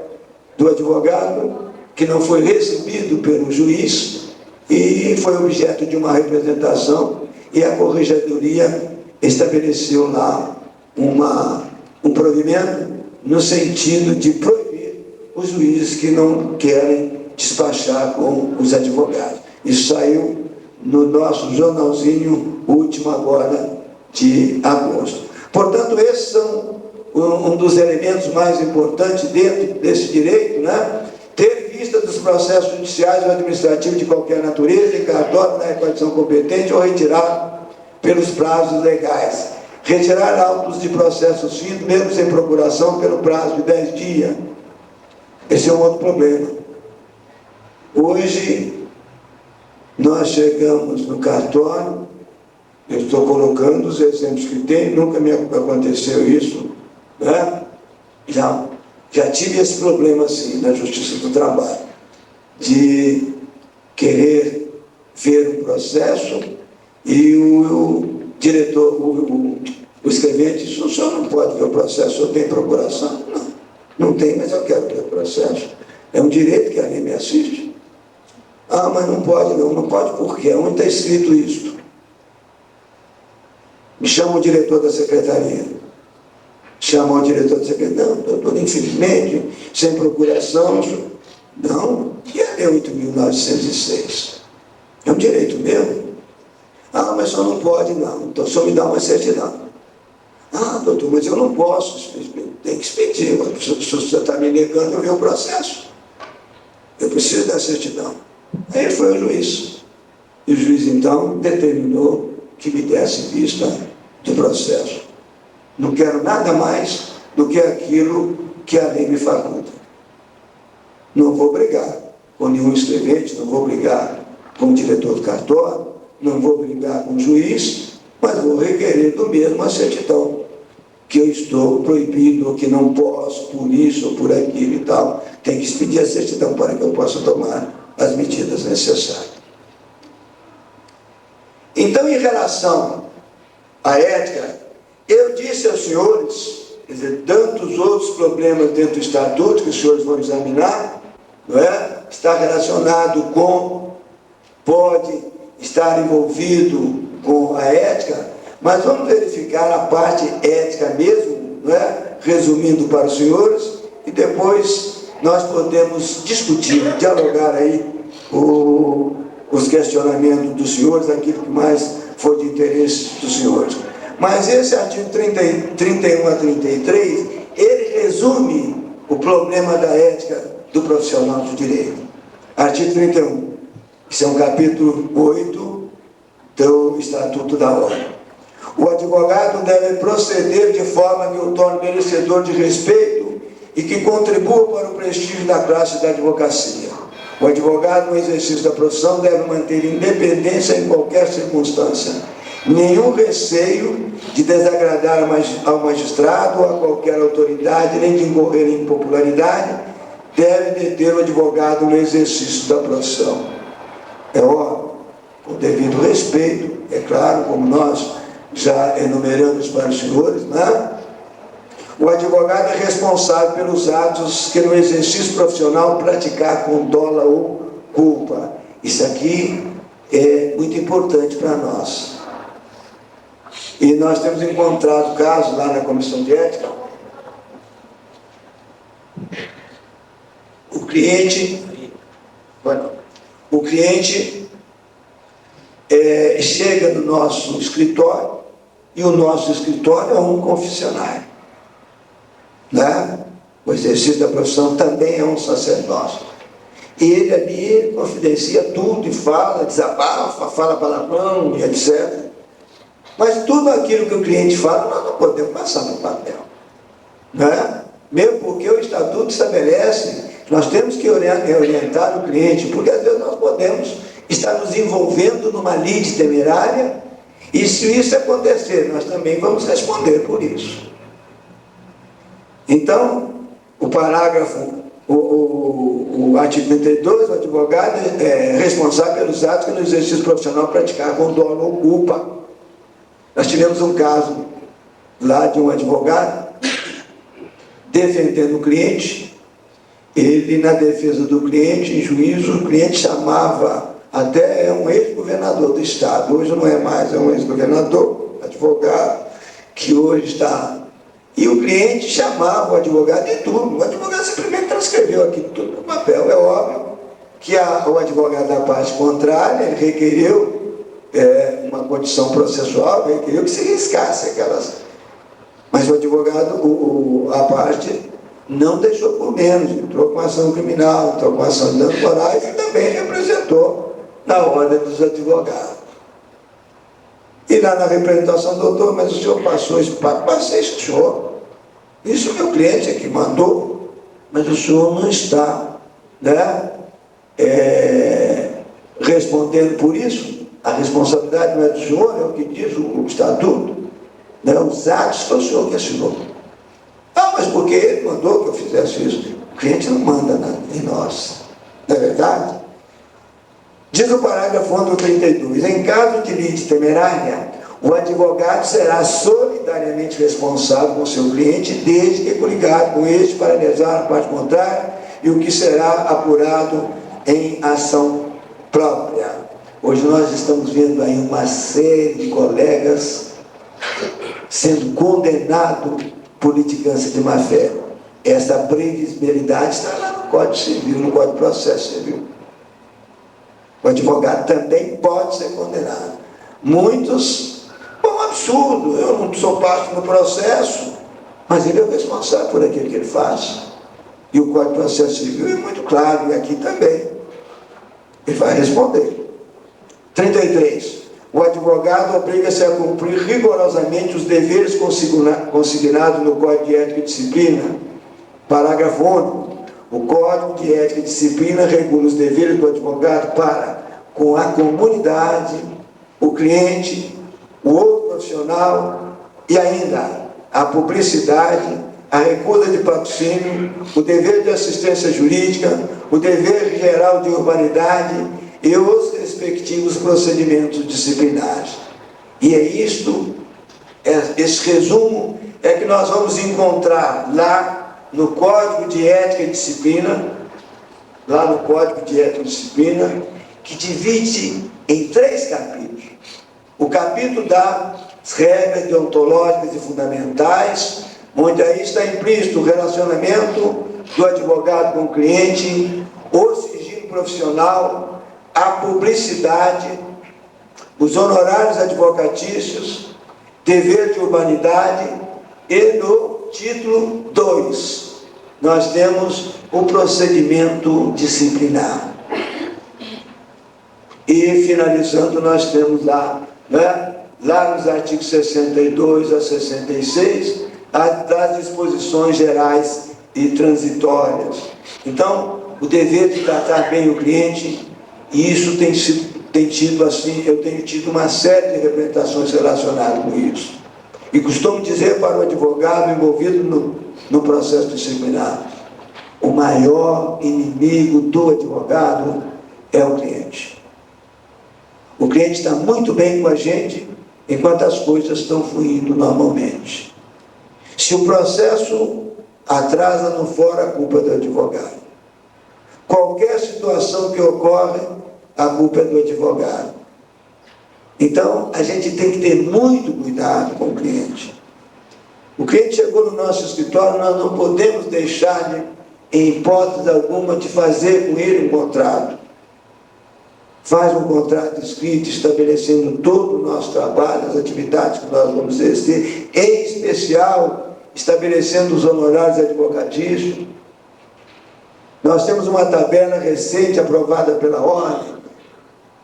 do advogado que não foi recebido pelo juiz e foi objeto de uma representação, e a Corregedoria estabeleceu lá um provimento no sentido de proibir os juízes que não querem despachar com os advogados. Isso saiu no nosso jornalzinho último agora de agosto. Portanto, esses são um dos elementos mais importantes dentro desse direito, né? Ter vista dos processos judiciais ou administrativos de qualquer natureza, em cartório, na repartição competente ou retirado pelos prazos legais. retirar autos de processos fins, mesmo sem procuração, pelo prazo de 10 dias. Esse é um outro problema. Hoje, nós chegamos no cartório, eu estou colocando os exemplos que tem, nunca me aconteceu isso, né? Já tive esse problema, assim, na Justiça do Trabalho, de querer ver um processo e o diretor, o escrevente disse: o senhor não pode ver o processo, o senhor tem procuração? Não tem, mas eu quero ver o processo. É um direito que a lei me assiste. Ah, mas não pode, não pode por quê? Onde está escrito isso? Me chama o diretor da secretaria. Chama o diretor da secretaria. Não, doutor, infelizmente, sem procuração. Não, e a lei 8.906? É um direito meu. Ah, mas o senhor não pode, não. Então o senhor me dá uma certidão. Ah, doutor, mas eu não posso. Tem que expedir. Se o senhor está me negando, eu vi o processo. Eu preciso da certidão. Aí foi o juiz. E o juiz, então, determinou que me desse vista do processo. Não quero nada mais do que aquilo que a lei me faculta. Não vou brigar com nenhum escrevente, não vou brigar com o diretor do cartório, não vou brigar com o juiz, mas vou requerer do mesmo a certidão que eu estou proibido, ou que não posso, por isso ou por aquilo e tal. Tem que expedir a certidão para que eu possa tomar as medidas necessárias. Então, em relação à ética, eu disse aos senhores, quer dizer, tantos outros problemas dentro do estatuto que os senhores vão examinar, não é? Está relacionado com, pode estar envolvido com a ética, mas vamos verificar a parte ética mesmo, não é? Resumindo para os senhores, e depois nós podemos discutir, dialogar aí os questionamentos dos senhores, aquilo que mais for de interesse dos senhores. Mas esse artigo 31 a 33, ele resume o problema da ética do profissional do direito. Artigo 31, que é um capítulo 8 do Estatuto da Ordem. O advogado deve proceder de forma que o torne merecedor de respeito e que contribua para o prestígio da classe da advocacia. O advogado, no exercício da profissão, deve manter independência em qualquer circunstância. Nenhum receio de desagradar ao magistrado ou a qualquer autoridade, nem de incorrer em impopularidade, deve deter o advogado no exercício da profissão. É óbvio, com devido respeito, é claro, como nós já enumeramos para os senhores, né? O advogado é responsável pelos atos que no exercício profissional praticar com dolo ou culpa. Isso aqui é muito importante para nós. E nós temos encontrado casos lá na Comissão de Ética. O cliente chega no nosso escritório e o nosso escritório é um confessionário, né? O exercício da profissão também é um sacerdócio. E ele ali confidencia tudo e fala, desabafa, fala palavrão e etc. Mas tudo aquilo que o cliente fala, nós não podemos passar no papel, né? Mesmo porque o Estatuto estabelece, nós temos que orientar o cliente, porque às vezes nós podemos estar nos envolvendo numa lide temerária, e se isso acontecer, nós também vamos responder por isso. Então, o parágrafo, o artigo 32, o advogado é responsável pelos atos que no exercício profissional praticar com dolo ou culpa. Nós tivemos um caso lá de um advogado defendendo o cliente. Ele, na defesa do cliente, em juízo, o cliente chamava até um ex-governador do estado, hoje não é mais, é um ex-governador, advogado, que hoje está. E o cliente chamava o advogado de tudo. O advogado simplesmente transcreveu aqui tudo no papel. É óbvio que o advogado da parte contrária, ele requeriu uma condição processual, requeriu que se riscasse aquelas. Mas o advogado, a parte, não deixou por menos, entrou com ação criminal, entrou com ação de danos morais e também representou na ordem dos advogados. E lá na representação, doutor, mas o senhor passou isso para... Passei isso, senhor. Isso meu cliente é que mandou, mas o senhor não está, né, respondendo por isso. A responsabilidade não é do senhor, é o que diz o estatuto, né? Os atos foi o senhor que assinou. Ah, mas porque ele mandou que eu fizesse isso? O cliente não manda nada em nós, não é verdade? Diz o parágrafo 32, em caso de lide temerária, o advogado será solidariamente responsável com seu cliente, desde que coligado com este para analisar a parte contrária e o que será apurado em ação própria. Hoje nós estamos vendo aí uma série de colegas sendo condenados por litigância de má-fé. Essa previsibilidade está lá no Código Civil, no Código de Processo Civil. O advogado também pode ser condenado. Muitos, bom, absurdo, eu não sou parte do processo, mas ele é o responsável por aquilo que ele faz. E o Código de Processo Civil é muito claro, e aqui também. Ele vai responder. 33. O advogado obriga-se a cumprir rigorosamente os deveres consignados no Código de Ética e Disciplina. Parágrafo 1º. O Código de Ética e Disciplina regula os deveres do advogado para com a comunidade, o cliente, o outro profissional e ainda a publicidade, a recusa de patrocínio, o dever de assistência jurídica, o dever geral de urbanidade e os respectivos procedimentos disciplinares. E é isto, esse resumo é que nós vamos encontrar lá no Código de Ética e Disciplina, que divide em 3 capítulos. O capítulo das regras deontológicas e fundamentais, onde aí está implícito o relacionamento do advogado com o cliente, o sigilo profissional, a publicidade, os honorários advocatícios, dever de urbanidade, e no título 2, nós temos o procedimento disciplinar. E, finalizando, nós temos lá, né, lá nos artigos 62 a 66, das disposições gerais e transitórias. Então, o dever de tratar bem o cliente, e isso tem tido assim, eu tenho tido uma série de representações relacionadas com isso. E costumo dizer para o advogado envolvido no processo disciplinar, o maior inimigo do advogado é o cliente. O cliente está muito bem com a gente, enquanto as coisas estão fluindo normalmente. Se o processo atrasa no fórum, a culpa é do advogado. Qualquer situação que ocorre, a culpa é do advogado. Então, a gente tem que ter muito cuidado com o cliente. O cliente chegou no nosso escritório, nós não podemos deixar, em hipótese alguma, de fazer com ele um contrato. Faz um contrato escrito, estabelecendo todo o nosso trabalho, as atividades que nós vamos exercer, em especial, estabelecendo os honorários advocatícios. Nós temos uma tabela recente, aprovada pela ordem,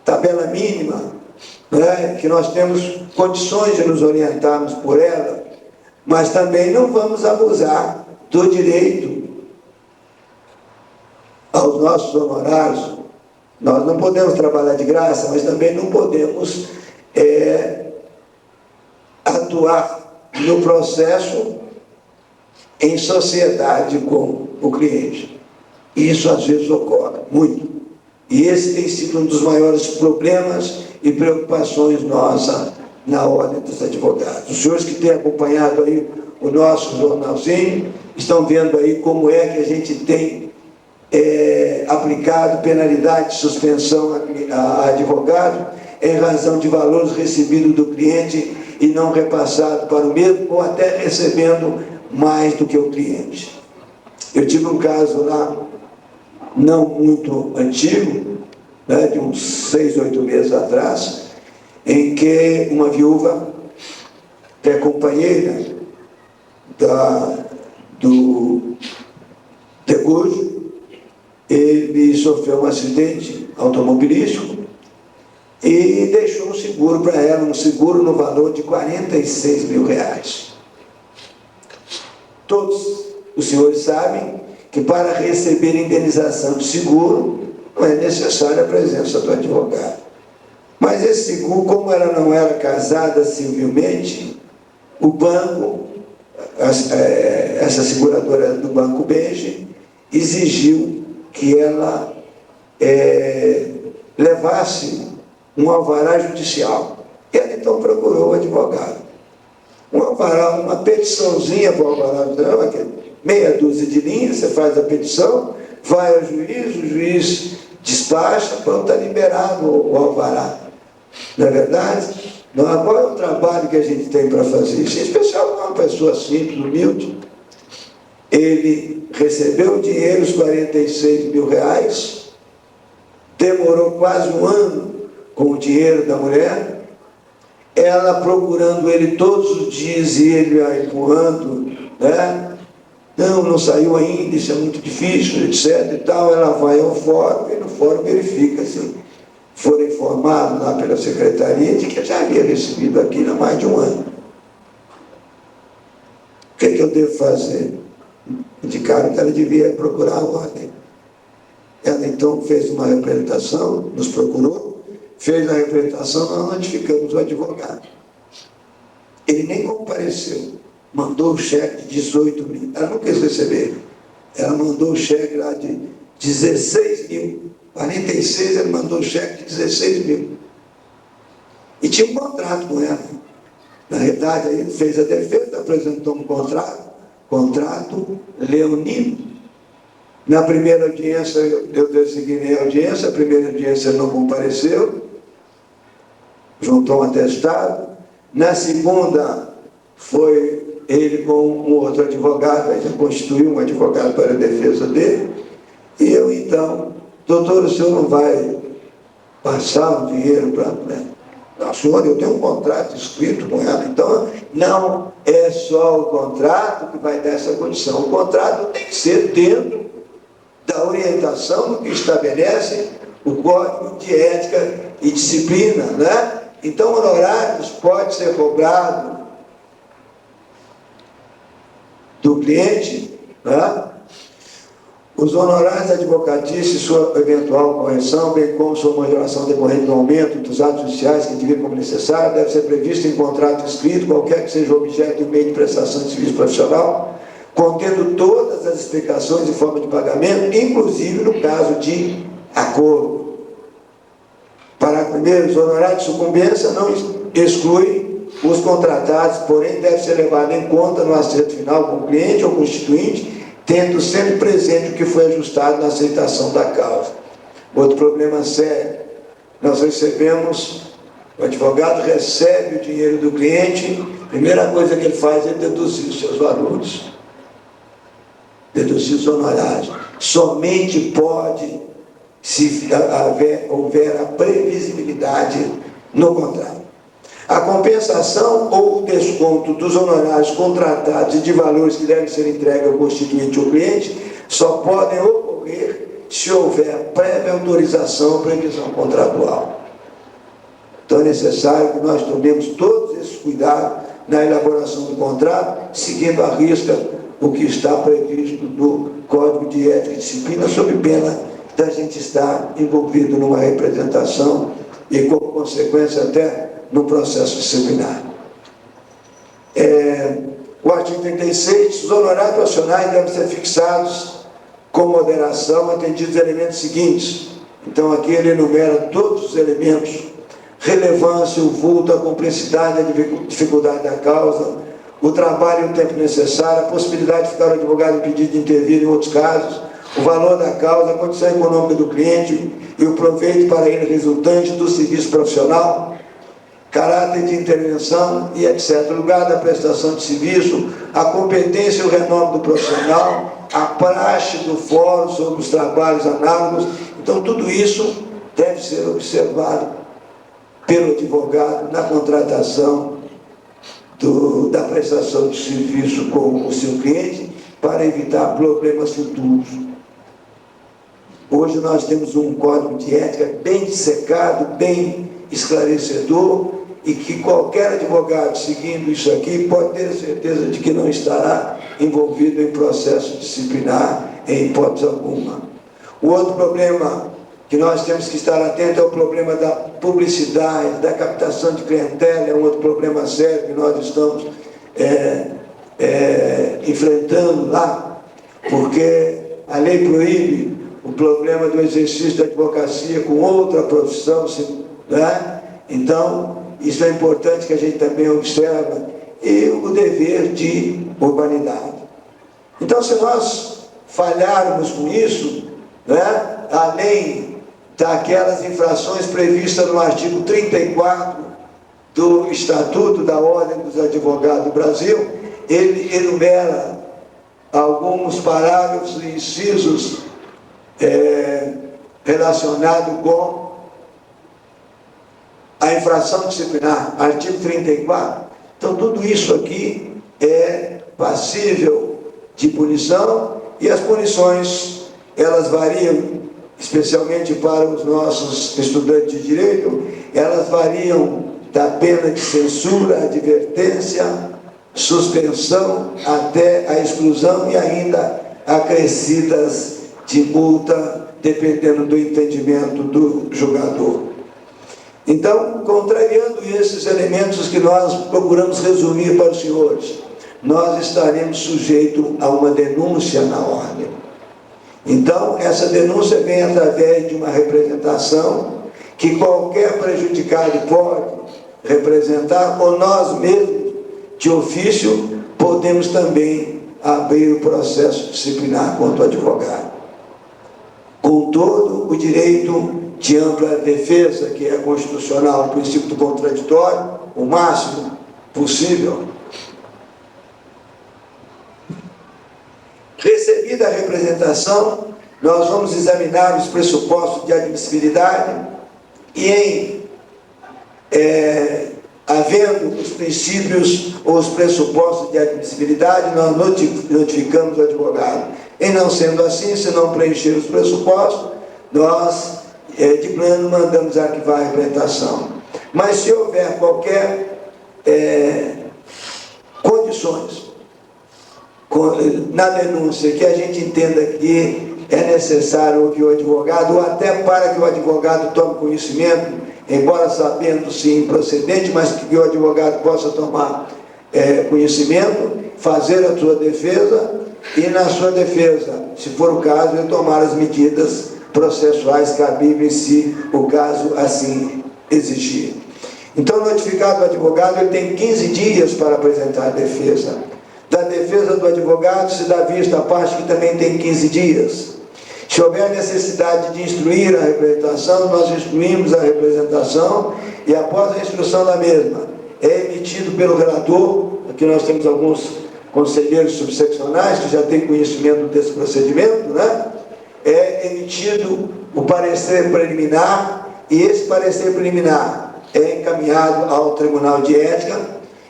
tabela mínima, né, que nós temos condições de nos orientarmos por ela, mas também não vamos abusar do direito aos nossos honorários. Nós não podemos trabalhar de graça, mas também não podemos atuar no processo em sociedade com o cliente. Isso às vezes ocorre muito. E esse tem sido um dos maiores problemas e preocupações nossas na Ordem dos Advogados. Os senhores que têm acompanhado aí o nosso jornalzinho, estão vendo aí como é que a gente tem aplicado penalidade de suspensão a advogado em razão de valores recebidos do cliente e não repassado para o mesmo, ou até recebendo mais do que o cliente. Eu tive um caso lá, não muito antigo, né, de uns 6, 8 meses atrás, em que uma viúva, que é companheira do decurso, ele sofreu um acidente automobilístico e deixou um seguro para ela, um seguro no valor de R$46 mil. Todos os senhores sabem que para receber indenização de seguro não é necessária a presença do advogado. Mas esse seguro, como ela não era casada civilmente, o banco, essa seguradora do Banco Bege, exigiu que ela levasse um alvará judicial. Ela então procurou o advogado. Um alvará, uma petiçãozinha para o alvará judicial, meia dúzia de linhas, você faz a petição, vai ao juiz, o juiz despacha, pronto, está liberado o alvará. Não é verdade? Não, qual é o trabalho que a gente tem para fazer isso? Em especial para uma pessoa simples, humilde. Ele recebeu o dinheiro, os R$46 mil, demorou quase um ano com o dinheiro da mulher, ela procurando ele todos os dias e ele a empurrando, né? Não saiu ainda, isso é muito difícil, etc. e tal. Ela vai ao fórum e no fórum verifica se foram informados lá pela secretaria de que já havia recebido aquilo há mais de um ano. O que eu devo fazer? Indicaram que ela devia procurar a ordem. Ela então fez uma representação, nos procurou, fez a representação, nós notificamos o advogado. Ele nem compareceu, mandou o cheque de 18 mil, ela não quis receber, ela mandou o cheque lá de 16 mil, 46, ele mandou o cheque de 16 mil. E tinha um contrato com ela. Na realidade, aí ele fez a defesa, apresentou um contrato leonino. Na primeira audiência, eu designei a audiência, a primeira audiência não compareceu, juntou um atestado. Na segunda, foi ele com um outro advogado, aí já constituiu um advogado para a defesa dele, e eu então, doutor, o senhor não vai passar o dinheiro para... Não, senhor, eu tenho um contrato escrito com ela, então não é só o contrato que vai dar essa condição, o contrato tem que ser dentro da orientação que estabelece o Código de Ética e Disciplina, né? Então, honorários pode ser cobrado do cliente, né? Os honorários advocatícios, sua eventual correção, bem como sua majoração decorrente do aumento dos atos judiciais que indivíduo como necessário, deve ser previsto em contrato escrito, qualquer que seja o objeto e o meio de prestação de serviço profissional, contendo todas as explicações e forma de pagamento, inclusive no caso de acordo. Parágrafo 1º, os honorários de sucumbência não excluem os contratados, porém deve ser levado em conta no acerto final com o cliente ou constituinte, tendo sempre presente o que foi ajustado na aceitação da causa. Outro problema sério, nós recebemos, o advogado recebe o dinheiro do cliente, a primeira coisa que ele faz é deduzir os seus valores, deduzir os honorários. Somente pode, se houver a previsibilidade no contrato. A compensação ou o desconto dos honorários contratados e de valores que devem ser entregues ao constituinte ou cliente só podem ocorrer se houver prévia autorização ou previsão contratual. Então é necessário que nós tomemos todos esses cuidados na elaboração do contrato, seguindo à risca o que está previsto no Código de Ética e Disciplina, sob pena da gente estar envolvido numa representação e, como consequência, até no processo disciplinar. O artigo 36, os honorários profissionais devem ser fixados com moderação, atendidos os elementos seguintes. Então, aqui ele enumera todos os elementos: relevância, o vulto, a complexidade, a dificuldade da causa, o trabalho e o tempo necessário, a possibilidade de ficar o advogado impedido de intervir em outros casos, o valor da causa, a condição econômica do cliente e o proveito para ele resultante do serviço profissional, caráter de intervenção e etc. O lugar da prestação de serviço, a competência e o renome do profissional, a praxe do fórum sobre os trabalhos análogos. Então, tudo isso deve ser observado pelo advogado na contratação da prestação de serviço com o seu cliente, para evitar problemas futuros. Hoje nós temos um código de ética bem dissecado, bem esclarecedor e que qualquer advogado seguindo isso aqui pode ter certeza de que não estará envolvido em processo disciplinar em hipótese alguma. O outro problema que nós temos que estar atentos é o problema da publicidade, da captação de clientela, é um outro problema sério que nós estamos enfrentando lá, porque a lei proíbe o problema do exercício da advocacia com outra profissão, né? Então, isso é importante que a gente também observa, e o dever de urbanidade. Então, se nós falharmos com isso, né, além daquelas infrações previstas no artigo 34 do Estatuto da Ordem dos Advogados do Brasil, ele enumera alguns parágrafos e incisos relacionados com a infração disciplinar, artigo 34. Então, tudo isso aqui é passível de punição, e as punições, elas variam, especialmente para os nossos estudantes de direito, elas variam da pena de censura, advertência, suspensão, até a exclusão e ainda acrescidas de multa, dependendo do entendimento do julgador. Então, contrariando esses elementos que nós procuramos resumir para os senhores, nós estaremos sujeitos a uma denúncia na ordem. Então, essa denúncia vem através de uma representação que qualquer prejudicado pode representar, ou nós mesmos, de ofício, podemos também abrir o processo disciplinar contra o advogado. Com todo o direito de ampla defesa, que é constitucional, o princípio do contraditório, o máximo possível. Recebida a representação, nós vamos examinar os pressupostos de admissibilidade e, havendo os princípios ou os pressupostos de admissibilidade, nós notificamos o advogado. E não sendo assim, se não preencher os pressupostos, nós, de plano, mandamos arquivar a representação. Mas se houver qualquer condições na denúncia que a gente entenda que é necessário ouvir o advogado, ou até para que o advogado tome conhecimento, embora sabendo-se improcedente, mas que o advogado possa tomar conhecimento, fazer a sua defesa, e na sua defesa, se for o caso, ele tomar as medidas processuais cabíveis, se o caso assim exigir. Então, notificado o advogado, ele tem 15 dias para apresentar a defesa. Da defesa do advogado se dá vista a parte que também tem 15 dias. Se houver necessidade de instruir a representação, nós instruímos a representação, e após a instrução da mesma, é emitido pelo relator. Aqui nós temos alguns conselheiros subseccionais que já têm conhecimento desse procedimento, né? É emitido o parecer preliminar, e esse parecer preliminar é encaminhado ao Tribunal de Ética,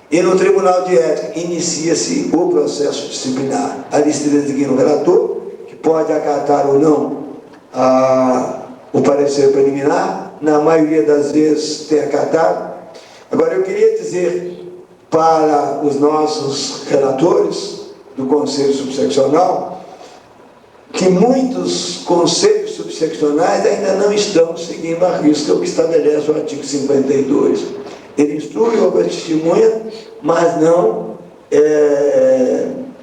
e no Tribunal de Ética inicia-se o processo disciplinar. Ali se designa o relator, que pode acatar ou não o parecer preliminar. Na maioria das vezes tem acatado. Agora, eu queria dizer para os nossos relatores do Conselho Subseccional que muitos conselhos subseccionais ainda não estão seguindo à risca o que estabelece o artigo 52. Ele instrui a testemunha, mas não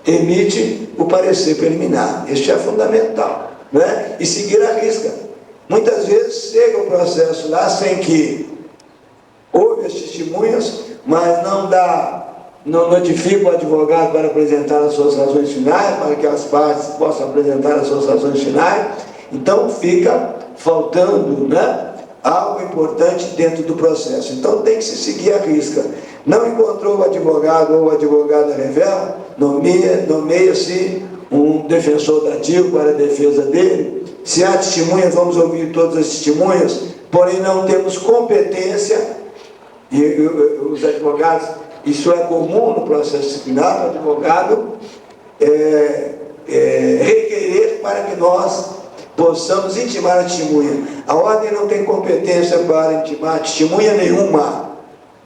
emite o parecer preliminar. Este é fundamental, né? E seguir à risca. Muitas vezes chega o processo lá sem que houve as testemunhas, mas não notifica o advogado para apresentar as suas razões finais, para que as partes possam apresentar as suas razões finais. Então fica faltando, né, algo importante dentro do processo. Então tem que se seguir à risca. Não encontrou o advogado ou o advogado revela, nomeia-se um defensor dativo para a defesa dele. Se há testemunhas, vamos ouvir todas as testemunhas, porém não temos competência. E os advogados, isso é comum no processo disciplinar, o advogado requerer para que nós possamos intimar a testemunha. A ordem não tem competência para intimar testemunha nenhuma.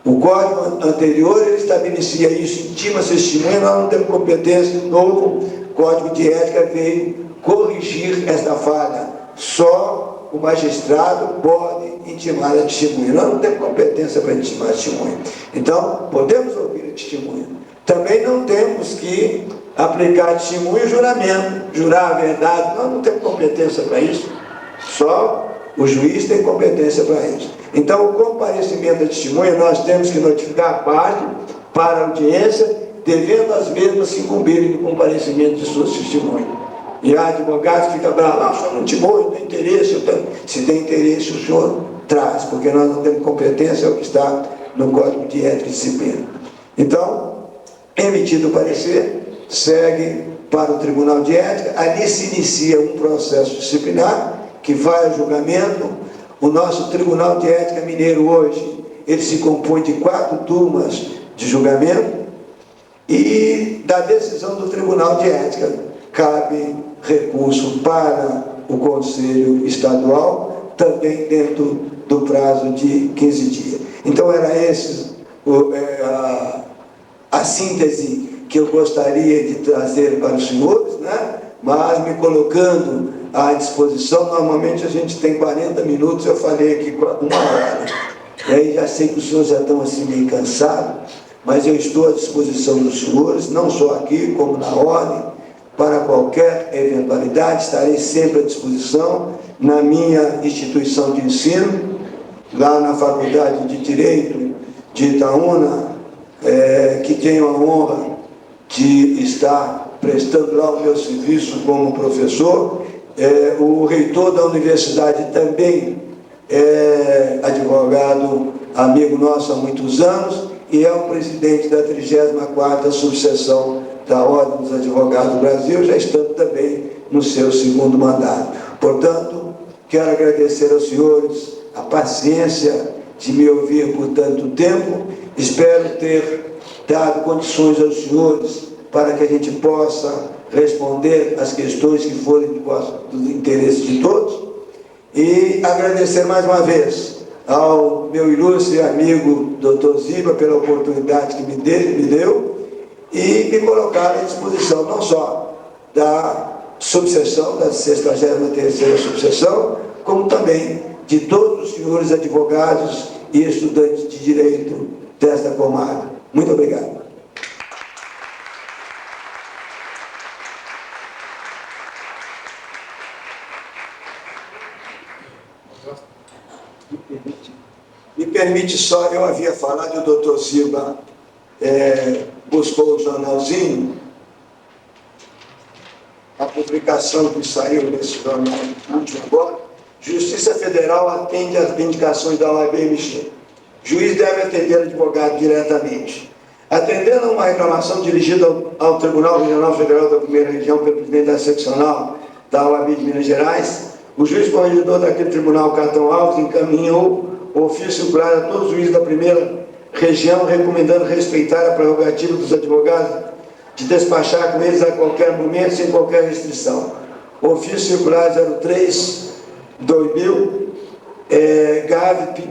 O código anterior ele estabelecia isso, intima-se testemunha, nós não temos competência. O novo código de ética veio corrigir esta falha. Só o magistrado pode intimar a testemunha. Nós não temos competência para intimar a testemunha. Então, podemos ouvir a testemunha. Também não temos que aplicar a testemunha e juramento, jurar a verdade. Nós não temos competência para isso. Só o juiz tem competência para isso. Então, o comparecimento da testemunha, nós temos que notificar a parte para a audiência, devendo as mesmas se incumbirem do comparecimento de suas testemunhas. E há advogados que ficam bravos, o senhor não intimou, não tem interesse. Se tem interesse, o senhor traz, porque nós não temos competência, é o que está no Código de Ética e Disciplina. Então, emitido o parecer, segue para o Tribunal de Ética, ali se inicia um processo disciplinar, que vai ao julgamento. O nosso Tribunal de Ética Mineiro hoje, ele se compõe de 4 turmas de julgamento, e da decisão do Tribunal de Ética cabe recurso para o Conselho Estadual, também dentro do prazo de 15 dias. Então era esse a síntese que eu gostaria de trazer para os senhores, né? Mas me colocando à disposição. Normalmente a gente tem 40 minutos, eu falei aqui 1 hora. E aí já sei que os senhores já estão assim meio cansados, mas eu estou à disposição dos senhores, não só aqui, como na ordem, para qualquer eventualidade. Estarei sempre à disposição na minha instituição de ensino, lá na Faculdade de Direito de Itaúna, que tenho a honra de estar prestando lá o meu serviço como professor. O reitor da universidade também é advogado, amigo nosso há muitos anos, e é o presidente da 34ª subseção da Ordem dos Advogados do Brasil, já estando também no seu 2º mandato. Portanto, quero agradecer aos senhores a paciência de me ouvir por tanto tempo. Espero ter dado condições aos senhores para que a gente possa responder as questões que forem do interesse de todos, e agradecer mais uma vez ao meu ilustre amigo Dr. Ziba pela oportunidade que me deu, e me colocar à disposição não só da subseção, da 63ª subseção, como também de todos os senhores advogados e estudantes de direito desta comarca. Muito obrigado. Me permite só, eu havia falado, o doutor Silva buscou o jornalzinho, a publicação que saiu nesse jornal último agora. Justiça Federal atende às indicações da OAB MG. Juiz deve atender advogado diretamente. Atendendo a uma reclamação dirigida ao Tribunal Regional Federal da Primeira Região pelo presidente da seccional da OAB de Minas Gerais, o juiz corregedor daquele tribunal, Catão Alves, encaminhou o ofício circular a todos os juízes da primeira região, recomendando respeitar a prerrogativa dos advogados de despachar com eles a qualquer momento, sem qualquer restrição. O ofício circular 03/2000, GAV,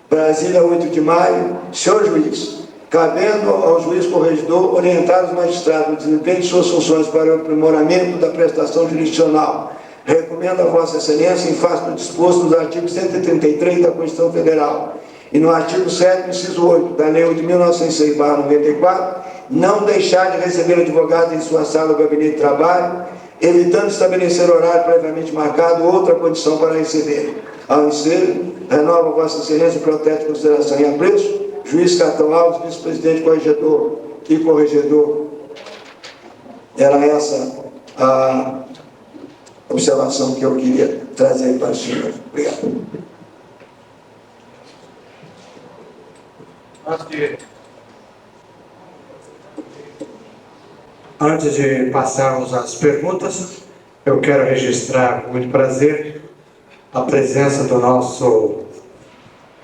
Brasília, 8 de maio. Senhor juiz, cabendo ao juiz corregedor orientar os magistrados no desempenho de suas funções para o aprimoramento da prestação jurisdicional, recomendo a Vossa Excelência, em face do disposto nos artigos 133 da Constituição Federal e no artigo 7º, inciso 8, da Lei 8.906/94, não deixar de receber advogado em sua sala ou gabinete de trabalho, evitando estabelecer horário previamente marcado ou outra condição para receber. Ao ensejo, renova Vossa Excelência, protege, consideração e apreço, juiz Catão Alves, vice-presidente, corregedor e corregedor. Era essa a observação que eu queria trazer para o senhor. Obrigado. Antes de passarmos às perguntas, eu quero registrar com muito prazer a presença do nosso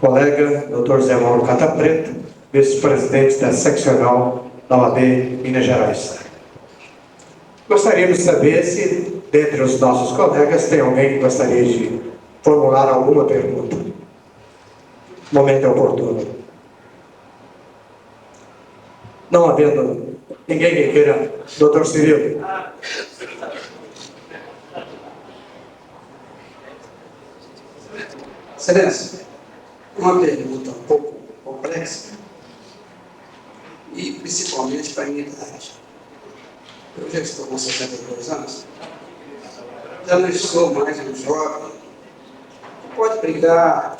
colega, Dr. Zé Mauro Catapreto, vice-presidente da seccional da OAB Minas Gerais. Gostaríamos de saber se, dentre os nossos colegas, tem alguém que gostaria de formular alguma pergunta. Momento é oportuno. Não havendo ninguém que queira, doutor Cirilo. Excelência, uma pergunta um pouco complexa e principalmente para a minha idade. Eu já estou com 62 anos, já não sou mais um jovem que pode brigar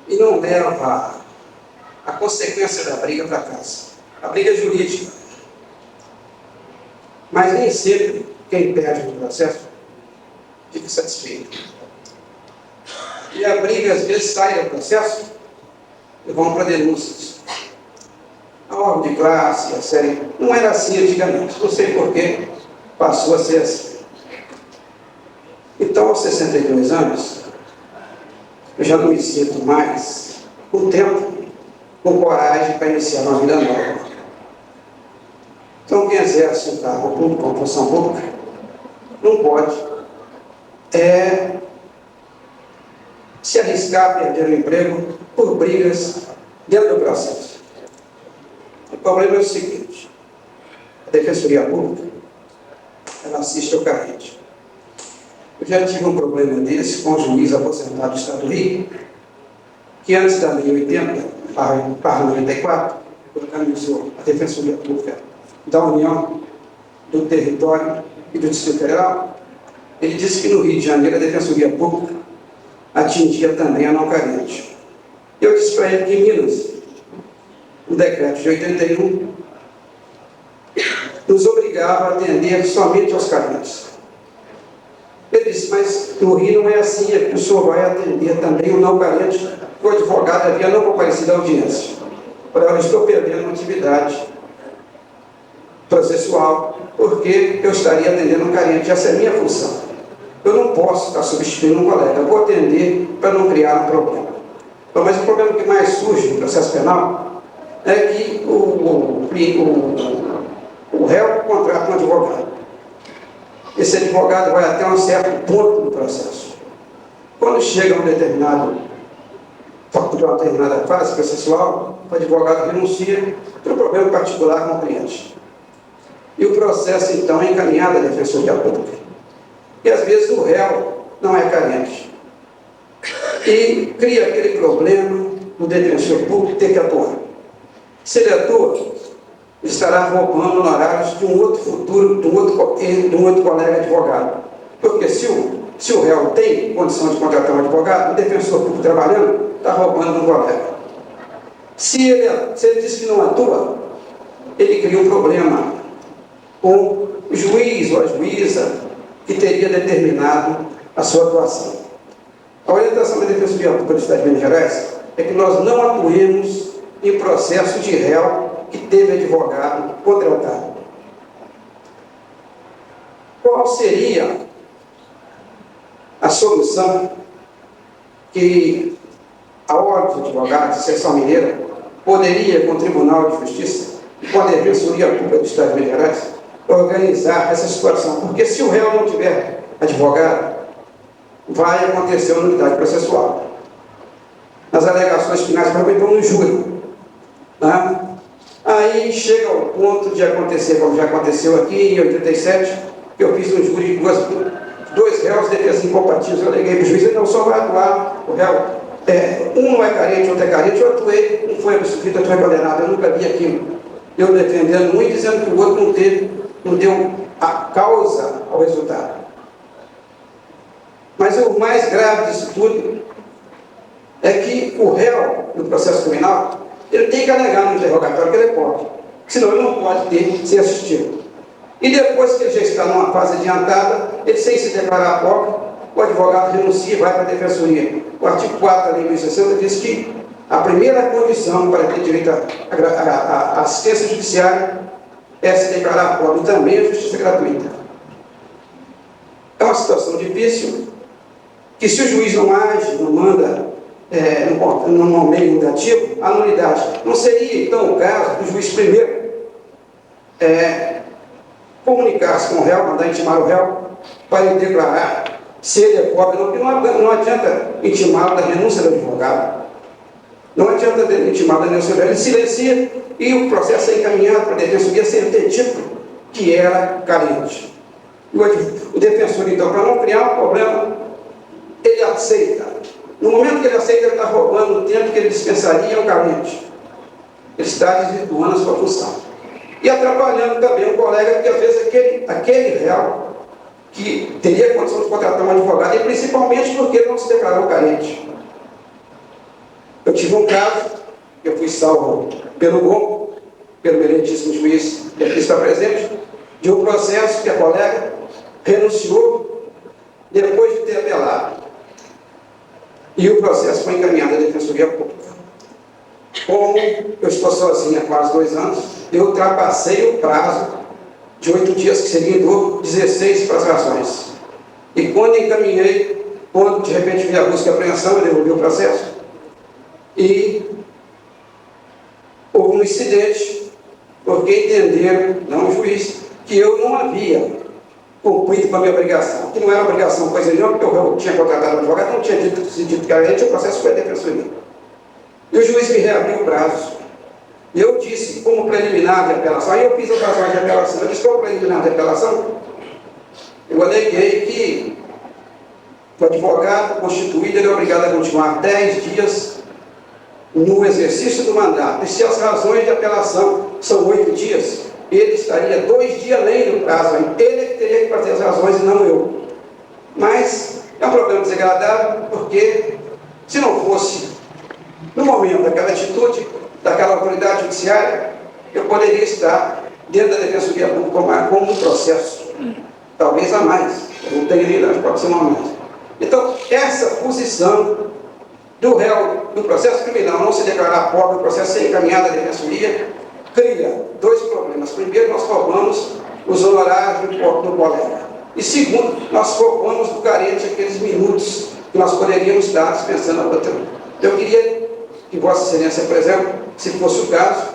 e não leva a consequência da briga para casa. A briga é jurídica, mas nem sempre quem perde no processo fica satisfeito. E a briga às vezes sai do processo e vão para denúncias. A ordem de classe, a série, não era assim antigamente, não sei porquê, passou a ser assim. Então, aos 62 anos, eu já não me sinto mais, com tempo, com coragem para iniciar uma vida nova. Então, quem exerce um cargo público, uma função pública, não pode se arriscar a perder o emprego por brigas dentro do processo. O problema é o seguinte: a Defensoria Pública, ela assiste ao carente. Eu já tive um problema desse com um juiz aposentado do Estado do Rio, que antes da Lei 80/94, organizou a Defensoria Pública da União, do Território e do Distrito Federal. Ele disse que no Rio de Janeiro a Defensoria Pública atingia também a não carente. Eu disse para ele que em Minas, o decreto de 81 nos obrigava a atender somente aos carentes. Ele disse, mas no Rio não é assim, é que o senhor vai atender também o não carente, que o advogado havia não comparecido à audiência. Por eu estou perdendo uma atividade processual, porque eu estaria atendendo um carente, essa é a minha função. Eu não posso estar substituindo um colega, eu vou atender para não criar um problema. Mas o problema que mais surge no processo penal é que o réu contrata um advogado. Esse advogado vai até um certo ponto do processo. Quando chega a uma determinada fase processual, o advogado renuncia por um problema particular com o cliente. E o processo, então, é encaminhado à Defensoria Pública. E, às vezes, o réu não é carente. E cria aquele problema do defensor público ter que atuar. Se ele atua, estará roubando honorários de um outro futuro, de um outro colega advogado. Porque se o réu tem condição de contratar um advogado, o defensor público trabalhando, está roubando um colega. Se ele diz que não atua, ele cria um problema com o juiz ou a juíza que teria determinado a sua atuação. A orientação da Defensoria Pública do Estado de Minas Gerais é que nós não atuemos em processo de réu que teve advogado contratado. Qual seria a solução que a Ordem de Advogados de Seção Mineira poderia, com o Tribunal de Justiça e com a Defensoria Pública do Estado de Minas Gerais, organizar essa situação? Porque se o réu não tiver advogado, vai acontecer uma nulidade processual. Nas alegações finais, provavelmente vão no júri. Né? Aí chega ao ponto de acontecer, como já aconteceu aqui em 87, que eu fiz um júri de dois réus de defesa incompatíveis. Eu aleguei para o juiz, ele não só vai atuar, o réu, um não é carente, outro é carente, eu atuei, não foi absolvido, eu não foi condenado, eu nunca vi aquilo. Eu defendendo um e dizendo que o outro não deu a causa ao resultado. Mas o mais grave disso tudo é que o réu, no processo criminal, ele tem que alegar no interrogatório que ele é pobre, senão ele não pode ser assistido. E depois que ele já está numa fase adiantada, ele sem se declarar pobre, o advogado renuncia e vai para a defensoria. O artigo 4 da Lei 1060 diz que a primeira condição para ter direito à assistência judiciária é se declarar pobre, e também a justiça gratuita. É uma situação difícil, que se o juiz não age, não manda, não nomeia negativo, a nulidade. Não seria, então, o caso do juiz primeiro comunicar-se com o réu, mandar intimar o réu, para ele declarar se ele é pobre ou não, porque não adianta intimá-lo da renúncia do advogado. Não adianta intimar da renúncia do réu, ele silencia e o processo é encaminhado para a defensoria sem ele ter dito que era carente. O defensor, então, para não criar um problema, ele aceita. No momento que ele aceita, ele está roubando o tempo que ele dispensaria ao carente. Ele está desvirtuando a sua função. E atrapalhando também o colega, porque às vezes aquele réu que teria condição de contratar um advogado, e principalmente porque ele não se declarou carente. Eu tive um caso, eu fui salvo pelo bom, pelo meritíssimo juiz, que aqui está presente, de um processo que a colega renunciou depois de ter apelado. E o processo foi encaminhado à Defensoria Pública. Como eu estou sozinho há quase 2 anos, eu ultrapassei o prazo de 8 dias, que seria em dobro 16 para as razões. E quando encaminhei, quando de repente vi a busca e apreensão, eu devolvi o processo. E houve um incidente, porque entenderam, não o juiz, que eu não havia cumprido com a minha obrigação, que não era obrigação coisa nenhuma, porque eu tinha contratado um advogado, não tinha dito carente, o processo foi a defensoria. E o juiz me reabriu o prazo. E eu disse, como preliminar de apelação, aí eu fiz as razões de apelação, eu disse, como preliminar de apelação, eu aleguei que o advogado constituído ele é obrigado a continuar 10 dias no exercício do mandato. E se as razões de apelação são 8 dias, ele estaria 2 dias além do prazo. Ele teria que fazer as razões e não eu. Mas é um problema desagradável, porque se não fosse no momento daquela atitude, daquela autoridade judiciária, eu poderia estar dentro da Defensoria Pública como um processo, talvez a mais, eu não tenho idade no próximo momento. Então, essa posição do réu do processo criminal não se declarar pobre, o processo ser encaminhado à Defensoria, cria 2 problemas. Primeiro, nós roubamos os honorários do colega. E segundo, nós roubamos do carente aqueles minutos que nós poderíamos estar dispensando a outra. Eu queria que Vossa Excelência, por exemplo, se fosse o caso,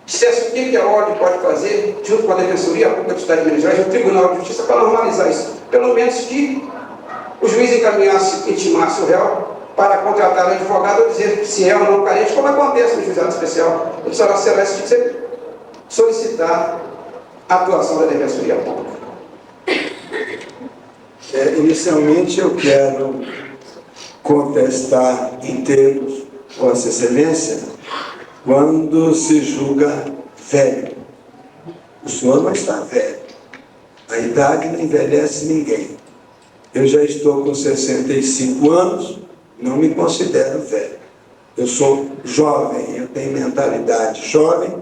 dissesse o que a ordem pode fazer, junto com a Defensoria Pública do Estado de Minas Gerais e o Tribunal de Justiça, para normalizar isso. Pelo menos que o juiz encaminhasse, intimasse o réu para contratar um advogado ou dizer se é ou não carente, como acontece no juizado especial. O Senhor Celeste tem que solicitar a atuação da Defensoria Pública. Inicialmente eu quero contestar em termos, Vossa Excelência, quando se julga velho. O senhor não está velho. A idade não envelhece ninguém. Eu já estou com 65 anos, não me considero velho. Eu sou jovem, eu tenho mentalidade jovem,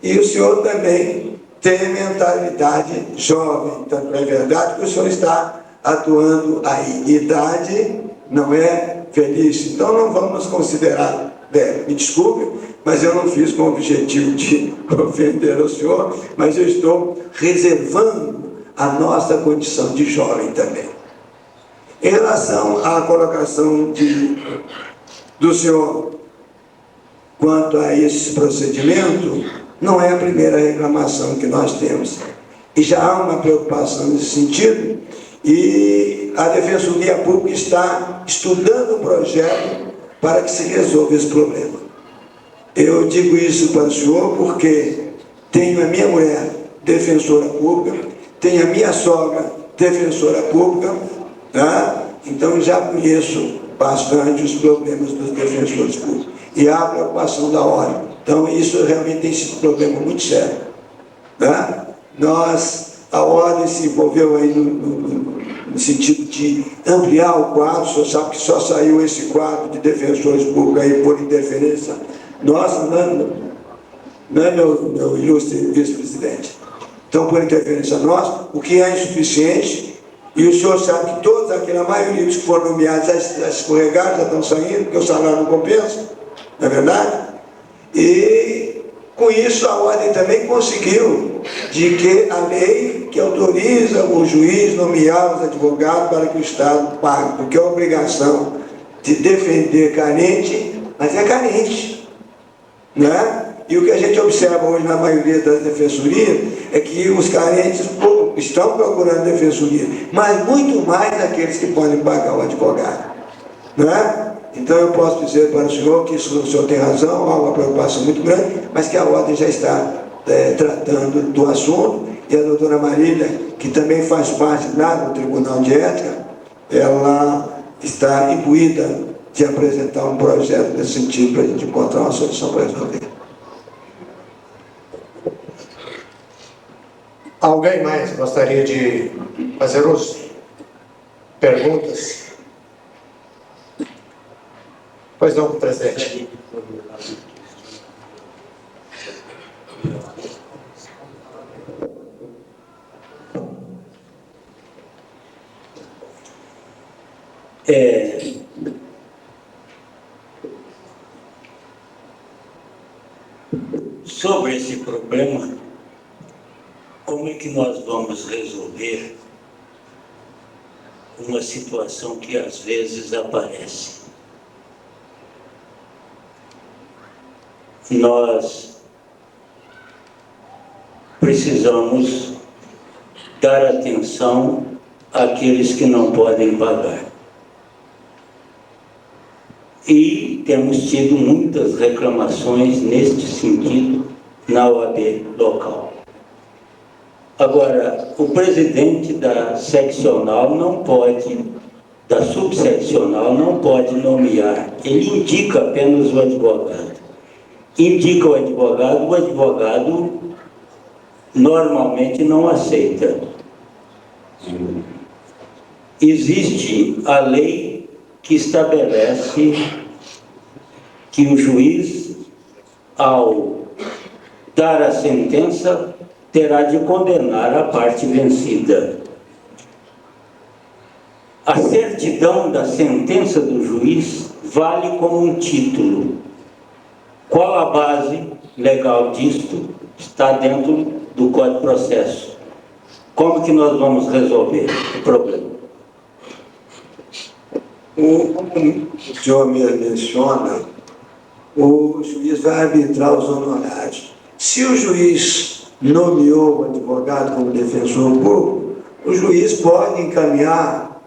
e o senhor também tem mentalidade jovem. Tanto é verdade que o senhor está atuando aí. Idade não é velhice, então não vamos considerar velho. Me desculpe, mas eu não fiz com o objetivo de ofender o senhor, mas eu estou reservando a nossa condição de jovem também. Em relação à colocação do senhor quanto a esse procedimento, não é a primeira reclamação que nós temos. E já há uma preocupação nesse sentido, e a Defensoria Pública está estudando um projeto para que se resolva esse problema. Eu digo isso para o senhor porque tenho a minha mulher defensora pública, tenho a minha sogra defensora pública, tá? Então já conheço bastante os problemas dos defensores públicos e há a preocupação da ordem. Então isso realmente tem sido um problema muito sério, tá? A ordem se envolveu aí no sentido de ampliar o quadro. O senhor sabe que só saiu esse quadro de defensores públicos aí por interferência nossa, não é meu ilustre vice-presidente. Então, por interferência nossa, o que é insuficiente, e o senhor sabe que todos aqueles, a maioria dos que foram nomeados, já escorregaram, já estão saindo, porque o salário não compensa, não é verdade? E com isso a ordem também conseguiu de que a lei que autoriza o juiz nomear os advogados para que o Estado pague, porque é a obrigação de defender carente, mas é carente, né? E o que a gente observa hoje na maioria das defensorias é que os carentes estão procurando defensoria, mas muito mais aqueles que podem pagar o advogado, não é? Então eu posso dizer para o senhor que isso, o senhor tem razão, há uma preocupação muito grande, mas que a ordem já está tratando do assunto, e a doutora Marília, que também faz parte lá do Tribunal de Ética, ela está imbuída de apresentar um projeto nesse sentido para a gente encontrar uma solução para resolver. Alguém mais gostaria de fazer uso? Perguntas? Pois não, presidente. Sobre esse problema, como é que nós vamos resolver uma situação que às vezes aparece? Nós precisamos dar atenção àqueles que não podem pagar. E temos tido muitas reclamações neste sentido na OAB local. Agora, o presidente da seccional não pode, da subseccional não pode nomear, ele indica apenas o advogado. Indica o advogado normalmente não aceita. Existe a lei que estabelece que o juiz, ao dar a sentença, terá de condenar a parte vencida. A certidão da sentença do juiz vale como um título. Qual a base legal disto? Está dentro do Código de Processo. Como que nós vamos resolver o problema? O senhor me menciona, o juiz vai arbitrar os honorários. Se o juiz nomeou o advogado como defensor público, o juiz pode encaminhar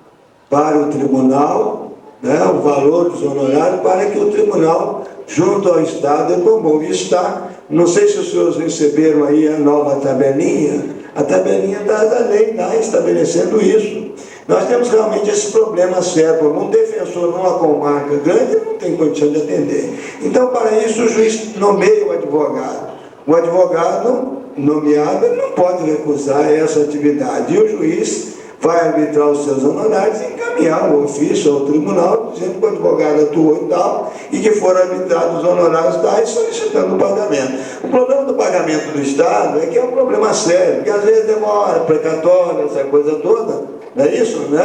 para o tribunal, né, o valor dos honorários, para que o tribunal, junto ao Estado, promova. Isso está, não sei se os senhores receberam aí a nova tabelinha, a tabelinha da lei está estabelecendo isso. Nós temos realmente esse problema sério. Um defensor numa comarca grande não tem condição de atender. Então, para isso, o juiz nomeia o advogado. O advogado nomeado não pode recusar essa atividade. E o juiz vai arbitrar os seus honorários e encaminhar o ofício ao tribunal, dizendo que o advogado atuou e tal, e que foram arbitrados os honorários tais, solicitando o pagamento. O problema do pagamento do Estado é que é um problema sério, porque às vezes demora, precatório, essa coisa toda. Não é isso, né,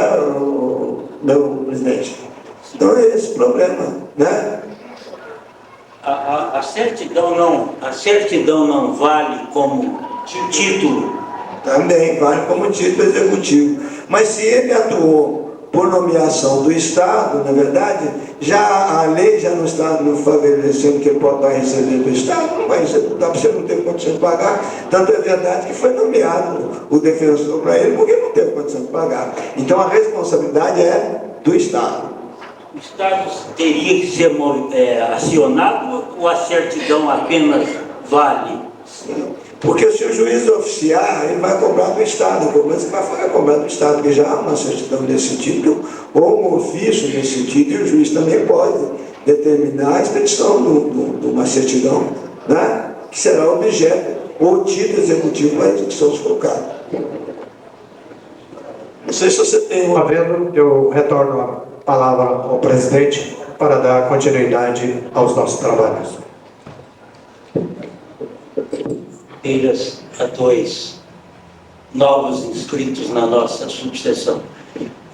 meu presidente? Então é esse problema, né? A certidão não vale como título. Também vale como título executivo. Mas se ele atuou por nomeação do Estado, na verdade, já a lei já não está favorecendo que ele vai receber do Estado, não vai receber, você não tem condição de pagar. Tanto é verdade que foi nomeado o defensor para ele, porque não teve condição de pagar. Então a responsabilidade é do Estado. O Estado teria que ser acionado ou a certidão apenas vale? Sim. Porque se o juiz oficiar, ele vai cobrar do Estado. O problema é que vai cobrar do Estado, porque já há uma certidão nesse sentido, ou um ofício nesse sentido, e o juiz também pode determinar a expedição de uma certidão, né, que será objeto ou título executivo para a execução dos colocados. Não sei se você tem uma... Havendo, eu retorno a palavra ao presidente para dar continuidade aos nossos trabalhos. A dois novos inscritos na nossa subseção.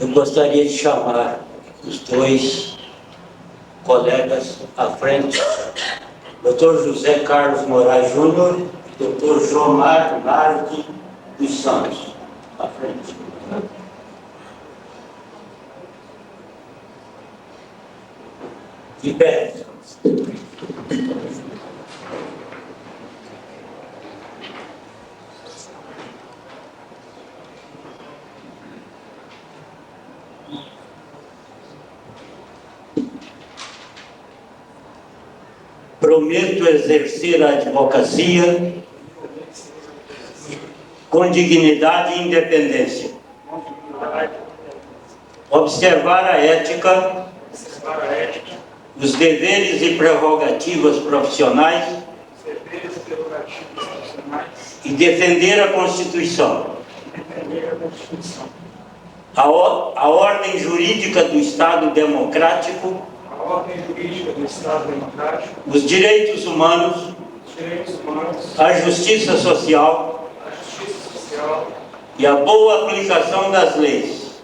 Eu gostaria de chamar os dois colegas à frente, Dr. José Carlos Moraes Júnior e Dr. Jomar Nardi dos Santos. À frente. De pé. prometo exercer a advocacia com dignidade e independência, observar a ética, os deveres e prerrogativas profissionais e defender a Constituição, a ordem jurídica do Estado democrático, os direitos humanos, a justiça social e a boa aplicação das leis,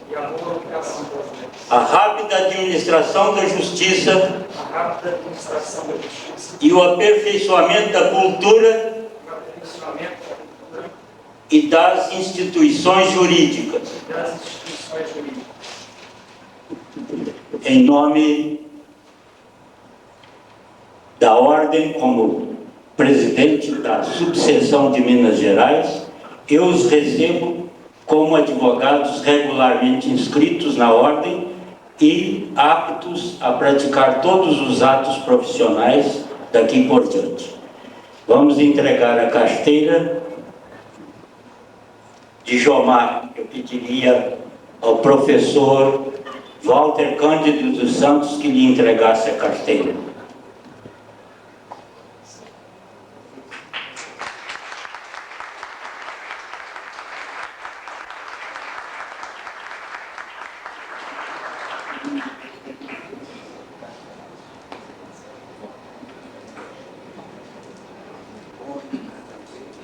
a rápida administração da justiça e o aperfeiçoamento da cultura e das instituições jurídicas. Em nome da Ordem, como presidente da subseção de Minas Gerais, eu os recebo como advogados regularmente inscritos na Ordem e aptos a praticar todos os atos profissionais daqui por diante. Vamos entregar a carteira de Jomar. Eu pediria ao professor Walter Cândido dos Santos que lhe entregasse a carteira.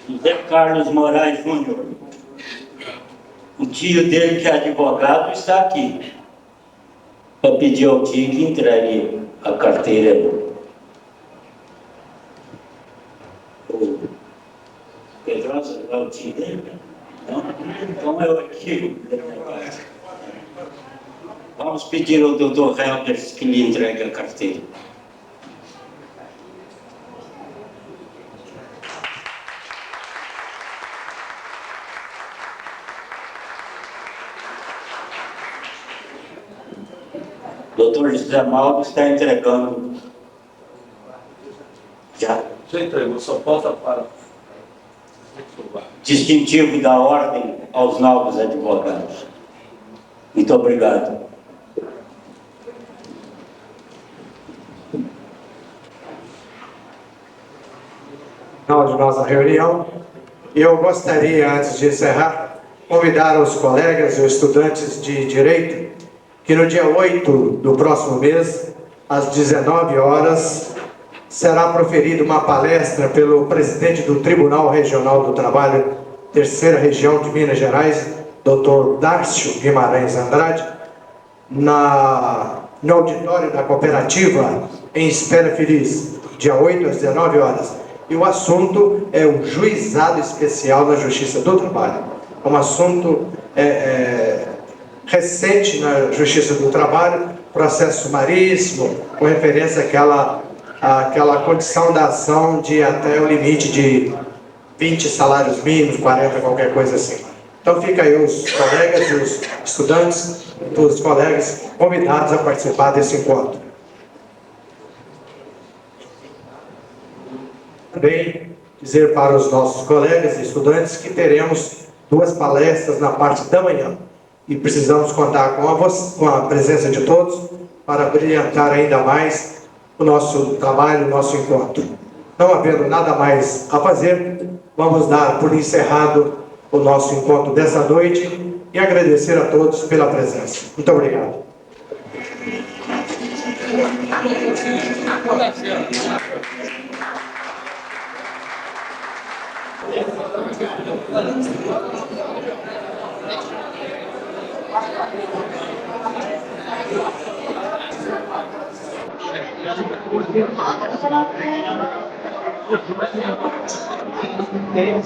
José Carlos Moraes Júnior, o tio dele, que é advogado, está aqui para pedir ao tio que entregue a carteira. O Pedrosa é o tio dele? Não? Então é o tio. Vamos pedir ao doutor Helbers que lhe entregue a carteira. Doutor José Maldo está entregando. Já entregou, só falta para distintivo da Ordem aos novos advogados. Muito obrigado. Final de nossa reunião. Eu gostaria, antes de encerrar, convidar os colegas e os estudantes de Direito que no dia 8 do próximo mês, às 19 horas, será proferida uma palestra pelo presidente do Tribunal Regional do Trabalho, Terceira Região de Minas Gerais, Dr. Dárcio Guimarães Andrade, no auditório da cooperativa em Espera Feliz, dia 8 às 19 horas. E o assunto é o Juizado Especial da Justiça do Trabalho. É um assunto recente na Justiça do Trabalho, processo sumaríssimo, com referência àquela condição da ação de até o limite de 20 salários mínimos, 40, qualquer coisa assim. Então fica aí os colegas e os estudantes, os colegas convidados a participar desse encontro. Também dizer para os nossos colegas e estudantes que teremos 2 palestras na parte da manhã. E precisamos contar com a presença de todos para brilhantar ainda mais o nosso trabalho, o nosso encontro. Não havendo nada mais a fazer, vamos dar por encerrado o nosso encontro dessa noite e agradecer a todos pela presença. Muito obrigado. Tem